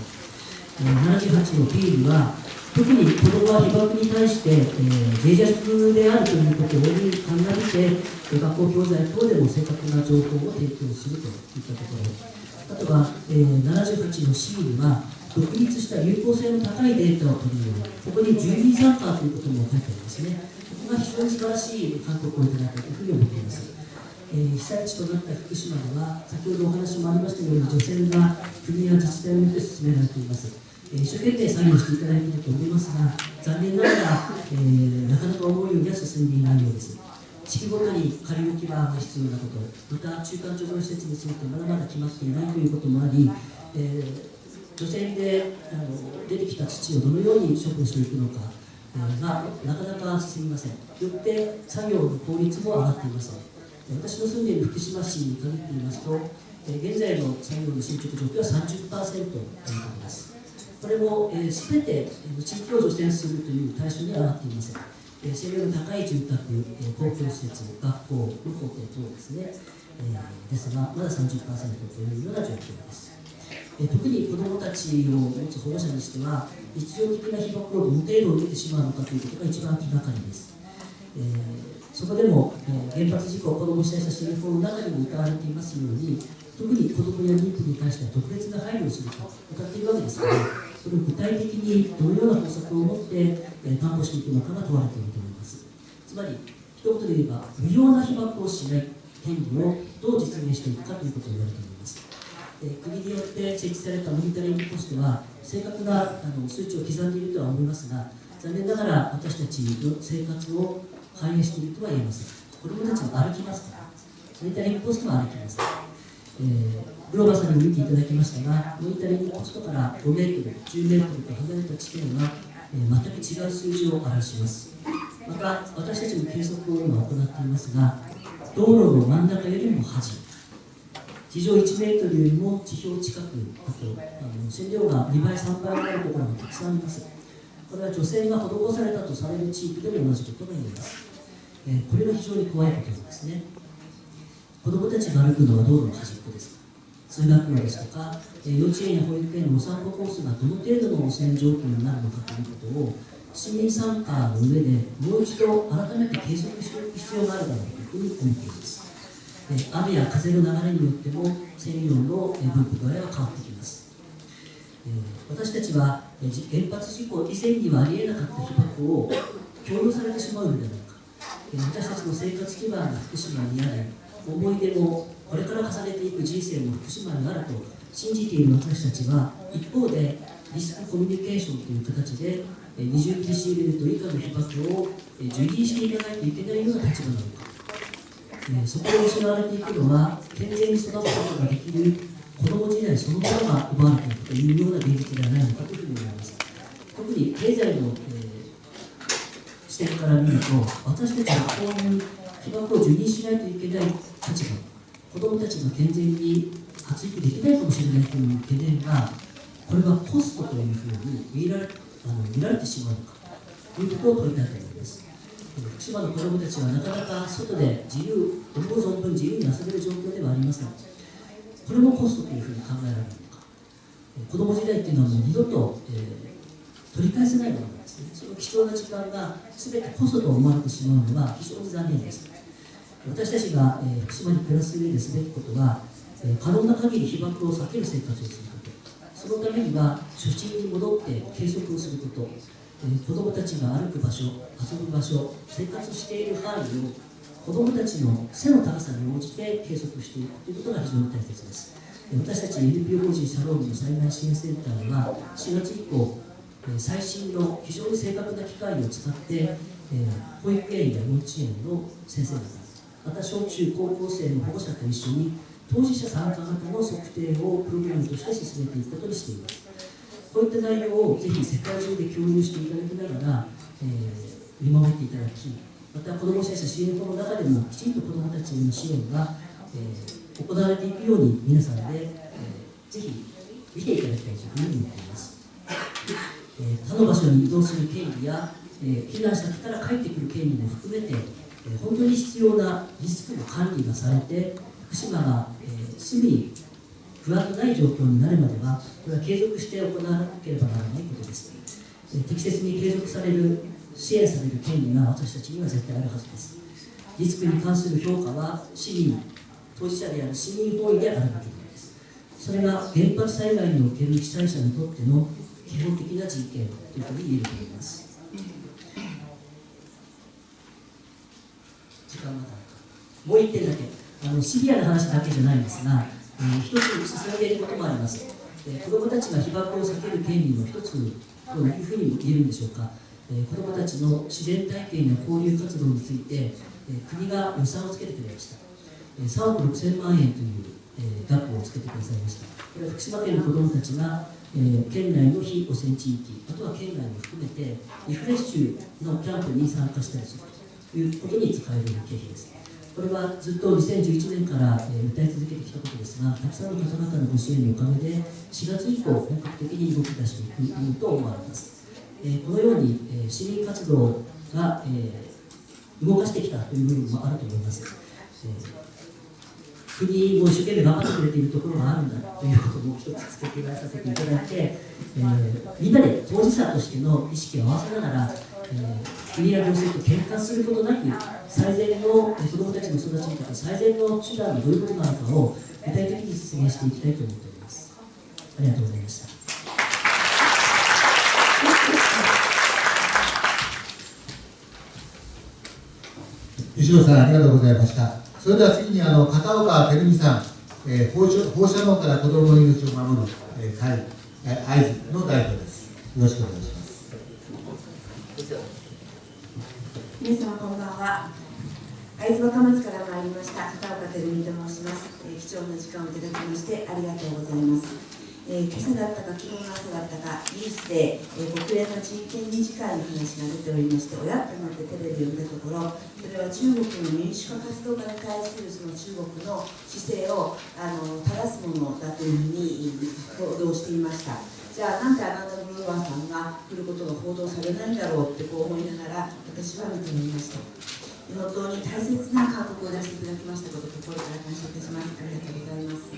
78の P には、特に子どもは被爆に対して、脆弱であるということを鑑みて、学校教材等でも正確な情報を提供するといったところ。あとは、78の C には、独立した有効性の高いデータを取り入れる。ここに住民参加ということも書いてありますね。ここが非常に素晴らしい勧告をいただいたというふうに思っています。被災地となった福島では、先ほどお話もありましたように、除染が国や自治体によって進められています。一生懸命作業していただいていると思いますが、残念ながら、なかなか思うようには進んでいないようです。地区ごとに仮置き場が必要なこと、また中間貯蔵施設についてまだまだ決まっていないということもあり、除染で出てきた土をどのように処分していくのかがなかなか進みません。よって作業の効率も上がっていません。私の住んでいる福島市に限って言いますと、現在の作業の進捗状況は 30% ということです。これも全て地域を除染するという対象にはなっていません。性能の高い住宅、公共施設、学校、路校等ですね、ですが、まだ 30% というような状況です。特に子どもたちを持つ保護者にしては、日常的な被爆をどの程度受けてしまうのかということが一番気がかりです。そこでも、原発事故子ども被災者支援法の中にも謳われていますように、特に子どもや妊婦に対しては特別な配慮をすると謳っているわけですから、それを具体的にどのような方策を持って担保していくのかが問われていると思います。つまり、一言で言えば、無用な被爆をしない権利をどう実現していくかということを言われています。国によって設置されたモニタリングポストは正確な数値を刻んでいるとは思いますが、残念ながら私たちの生活を反映しているとは言えません。子どもたちも歩きますから、モニタリングポストも歩きます。グローバーさんにも見ていただきましたが、モニタリングポストから5メートル、10メートルと離れた地点は全く違う数字を表します。また、私たちも計測を今行っていますが、道路の真ん中よりも端、地上1メートルよりも地表近く、あと線量が2倍、3倍になるところがたくさんあります。これは除染が施されたとされる地域でも同じことが言えます。これが非常に怖いことなんですね。子どもたちが歩くのは道路の端っこです。通学路ですとか、幼稚園や保育園のお散歩コースがどの程度の汚染状況になるのかということを、市民参加の上でもう一度改めて計測しておく必要があるだろうというふうに思っています。雨や風の流れによっても線量の分布度合いは変わってきます。私たちは原発事故以前にはありえなかった被爆を強要されてしまうのではないか。私たちの生活基盤が福島にあり、思い出もこれから重ねていく人生も福島にあると信じている私たちは、一方でリスクコミュニケーションという形で20デシベルト以下の被爆を受理していかないといけないような立場なのか。そこで失われていくのは、健全に育つことができる子ども時代そのものが奪われていくというような現実ではないのかというふうに思います。特に経済の、視点から見ると、私たちはこういう被爆を受任しないといけない立場、子どもたちが健全に発育できないかもしれないという懸念が、これはコストというふうに見られてしまうのかということを問いたいと思います。福島の子どもたちはなかなか外で思う存分自由に遊べる状況ではありません。これもコストというふうに考えられるのか。子ども時代っていうのはもう二度と、取り返せないものなんですね。その貴重な時間が全てコストと思われてしまうのは非常に残念です。私たちが、福島に暮らす上ですべきことは、可能な限り被爆を避ける生活をすること、そのためには初心に戻って計測をすること、子どもたちが歩く場所、遊ぶ場所、生活している範囲を子どもたちの背の高さに応じて計測していくということが非常に大切です。私たち NPO 法人シャロームの災害支援センターでは4月以降、最新の非常に正確な機械を使って、保育園や幼稚園の先生方、また小中高校生の保護者と一緒に当事者参加型の測定をプログラムとして進めていくことにしています。こういった内容をぜひ世界中で共有していただきながら、見守っていただき、また子ども被災者支援法の中でもきちんと子どもたちへの支援が、行われていくように皆さんで、ぜひ見ていただきたいというふうに思っています。他の場所に移動する権利や、避難先から帰ってくる権利も含めて、本当に必要なリスクの管理がされて、福島が、すぐに不安のない状況になるまでは、これは継続して行わなければならないことです。適切に継続される、支援される権利が私たちには絶対あるはずです。リスクに関する評価は市民、当事者である市民本位であるべきです。それが原発災害における被災者にとっての基本的な人権というふうに言えると思います。時間がもう一点だけ、シビアな話だけじゃないんですが、一つ進んでいることもあります。子どもたちが被爆を避ける権利の一つというふうに言えるんでしょうか。子どもたちの自然体験や交流活動について、国が予算をつけてくれました。3億6000万円という額をつけてくださいました。これは福島県の子どもたちが、県内の非汚染地域、あとは県内も含めてリフレッシュのキャンプに参加したりするということに使える経費です。これはずっと2011年から、歌い続けてきたことですが、たくさんの方々のご支援のおかげで4月以降本格的に動き出していくと思われます。このように、市民活動が、動かしてきたという部分もあると思います。国も一生懸命頑張ってくれているところがあるんだということも一つ付け加えさせていただいて、みんなで当事者としての意識を合わせながら、国や行政と喧嘩することなく、最善の子どもたちの育ちにとって最善の手段がどういうことなのかを具体的に実現していきたいと思っております。ありがとうございました。吉野さん、ありがとうございました。それでは次に片岡照美さん、放射能から子どもの命を守る、会会津の代表です。よろしくお願いします。皆様こんばんは。会津若松から参りました片岡照美と申します。貴重な時間をいただきましてありがとうございます。今朝だったか昨日の朝だったかニュースで、国連の人権理事会の話が出ておりまして、親となってテレビを見たところ、それは中国の民主化活動家に対するその中国の姿勢を正すものだというふうに報道していました。じゃあなんでアナンド・グローバーさんが来ることが報道されないんだろうってこう思いながら私は見ておりました。本当に大切な勧告を出していただきましたことを心から感謝いたします。ありがとうございます。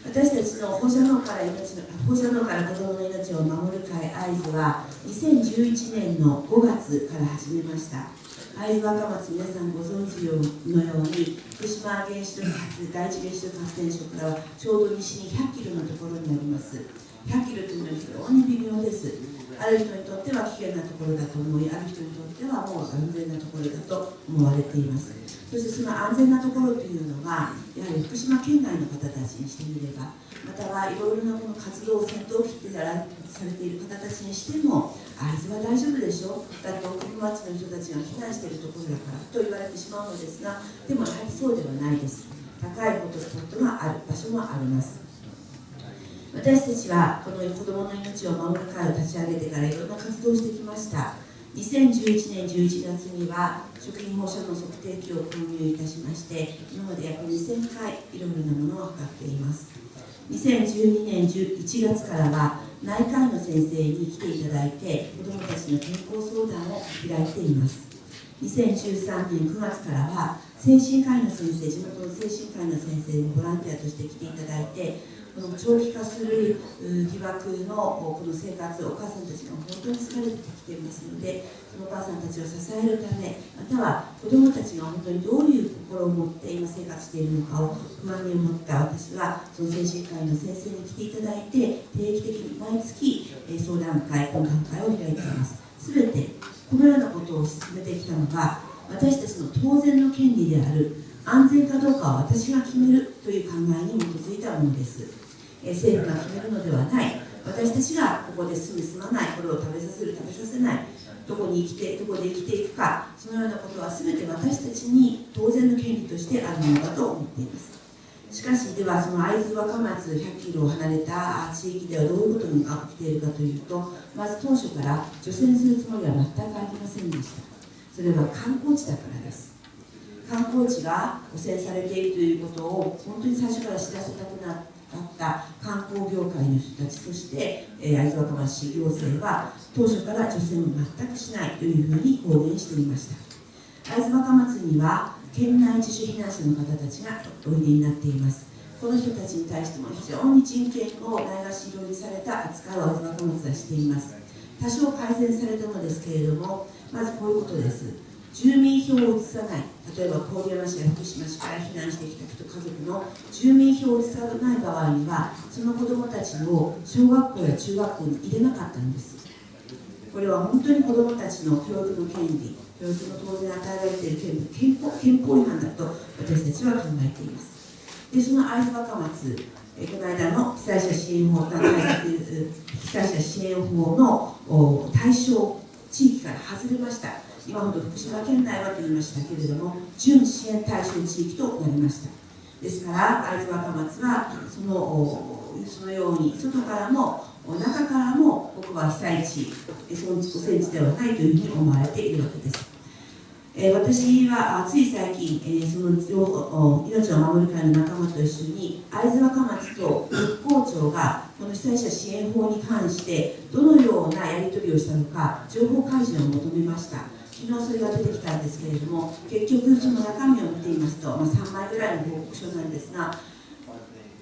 私たちの放射能から子どもの命を守る会会津は2011年の5月から始めました。会津若松、皆さんご存知のように福島原子力第一原子力発電所からはちょうど西に100キロのところになります。100キロというのは非常に微妙です。ある人にとっては危険なところだと思い、ある人にとってはもう安全なところだと思われています。そしてその安全なところというのがやはり福島県内の方たちにしてみれば、またはいろいろなこの活動を先頭を切ってされている方たちにしても、会津は大丈夫でしょ、だって奥久町の人たちが避難しているところだからと言われてしまうのですが、でもやはりそうではないです。高いホットスポットがある場所もあります。私たちはこの子どもの命を守る会を立ち上げてからいろんな活動をしてきました。2011年11月には食品放射能測定器を購入いたしまして、今まで約2000回いろいろなものを測っています。2012年1月からは内科医の先生に来ていただいて子どもたちの健康相談を開いています。2013年9月からは精神科医の先生、地元の精神科医の先生にボランティアとして来ていただいて、この長期化する被爆のこの生活、お母さんたちが本当に疲れてきていますので、そのお母さんたちを支えるため、または子どもたちが本当にどういう心を持って今生活しているのかを不安に思った私は、その精神科医の先生に来ていただいて、定期的に毎月相談会、懇談会を開いています。すべてこのようなことを進めてきたのが、私たちの当然の権利である安全かどうかは私が決めるという考えに基づいたものです。政府が決めるのではない、私たちがここで住む住まない、これを食べさせる食べさせない、どこで生きていくか、そのようなことは全て私たちに当然の権利としてあるものだと思っています。しかし、ではその会津若松100キロ離れた地域ではどういうことが起きているかというと、まず当初から除染するつもりは全くありませんでした。それは観光地だからです。観光地が汚染されているということを本当に最初から知らせたくなった観光業界の人たち、そして会津若松市行政は当初から除染を全くしないというふうに公言していました。会津若松には県内自主避難者の方たちがおいでになっています。この人たちに対しても非常に人権をないがしろにされた扱いを会津若松はしています。多少改善されたのですけれども、まずこういうことです。住民票を移さない、例えば郡山市や福島市から避難してきた人家族の住民票を移さない場合には、その子どもたちを小学校や中学校に入れなかったんです。これは本当に子どもたちの教育の権利、教育の当然与えられている憲法違反だと私たちは考えています。で、その会津若松、この間の被災者支援法の対象地域から外れました。今ほど福島県内はと言いましたけれども、準支援対象地域となりました。ですから会津若松はそのように外からも中からも僕は被災地、その汚染地ではないというふうに思われているわけです。私はつい最近、その命を守る会の仲間と一緒に会津若松と復興庁がこの被災者支援法に関してどのようなやり取りをしたのか情報開示を求めました。昨日それが出てきたんですけれども、結局その中身を見ていますと、3枚ぐらいの報告書なんですが、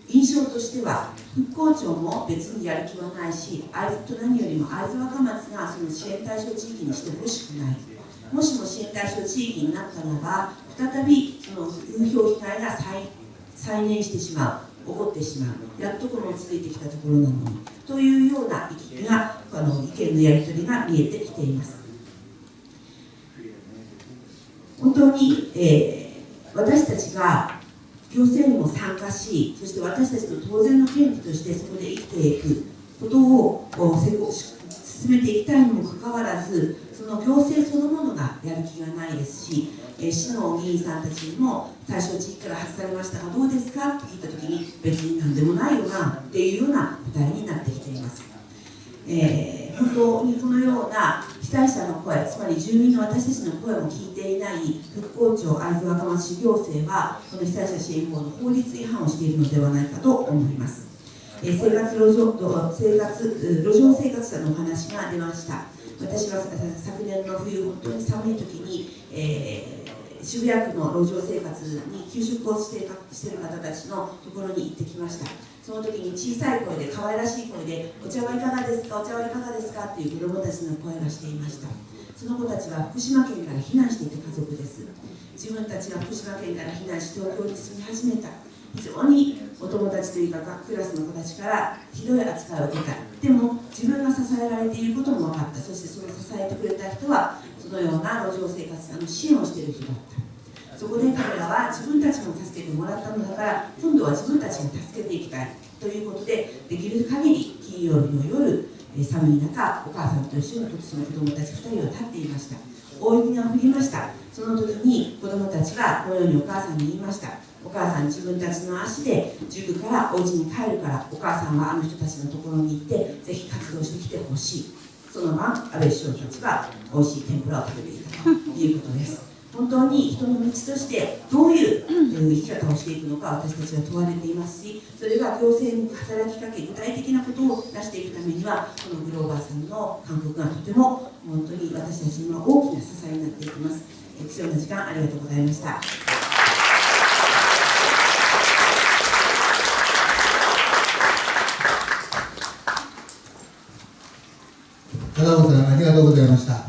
印象としては復興庁も別にやる気はないし、会津と何よりも会津若松がその支援対象地域にしてほしくない。もしも支援対象地域になったならば、再びその風評被害が再燃してしまう、起こってしまう、やっとこの落ち着いてきたところなのにというような意見のやり取りが見えてきています。本当に、私たちが行政にも参加し、そして私たちの当然の権利としてそこで生きていくことを進めていきたいにもかかわらず、その行政そのものがやる気がないですし、市の議員さんたちにも対象地域から外されましたがどうですかって聞いたときに、別に何でもないよなっていうような答えになってきています。本当にこのような被災者の声、つまり住民の私たちの声も聞いていない復興庁会津若松市行政は、この被災者支援法の法律違反をしているのではないかと思います。路上生活者のお話が出ました。私は昨年の冬、本当に寒い時に、渋谷区の路上生活に休職をしている方たちのところに行ってきました。その時に小さい声で、可愛らしい声で、お茶はいかがですか、お茶はいかがですかっていう子どもたちの声がしていました。その子たちは福島県から避難していた家族です。自分たちが福島県から避難し東京に住み始めた。非常にお友達というかクラスの子たちからひどい扱いを受けた。でも自分が支えられていることも分かった。そしてその支えてくれた人はそのような路上生活者の支援をしている人だった。そこで彼らは自分たちも助けてもらったのだから、今度は自分たちに助けていきたいということで、できる限り金曜日の夜、寒い中お母さんと一緒にその子供たち2人を立っていました。大雪が降りました。その時に子供たちがこのようにお母さんに言いました。お母さん、自分たちの足で塾からお家に帰るから、お母さんはあの人たちのところに行ってぜひ活動してきてほしい。その晩安倍首相たちは美味しい天ぷらを食べていたということです。本当に人の道としてどういう生き方をしていくのか私たちは問われていますし、それが行政に働きかけ具体的なことを出していくためには、このグローバーさんの勧告がとても本当に私たちには大きな支えになっていきます。貴重な時間ありがとうございました。がとうございました。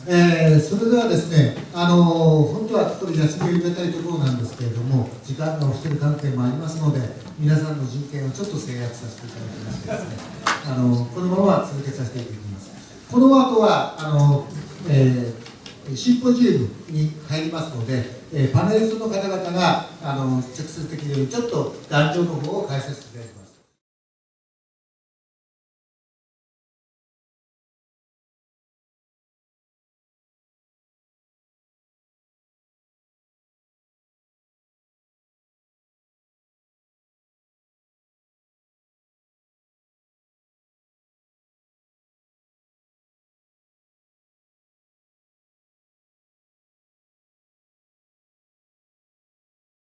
それではですね、本当はここで休みを入れたいところなんですけれども、時間が押している関係もありますので、皆さんの人権をちょっと制約させていただきましてですね、このまま続けさせていただきます。この後はシンポジウムに入りますので、パネリストの方々が直接的にちょっと壇上の方を開設していただきます。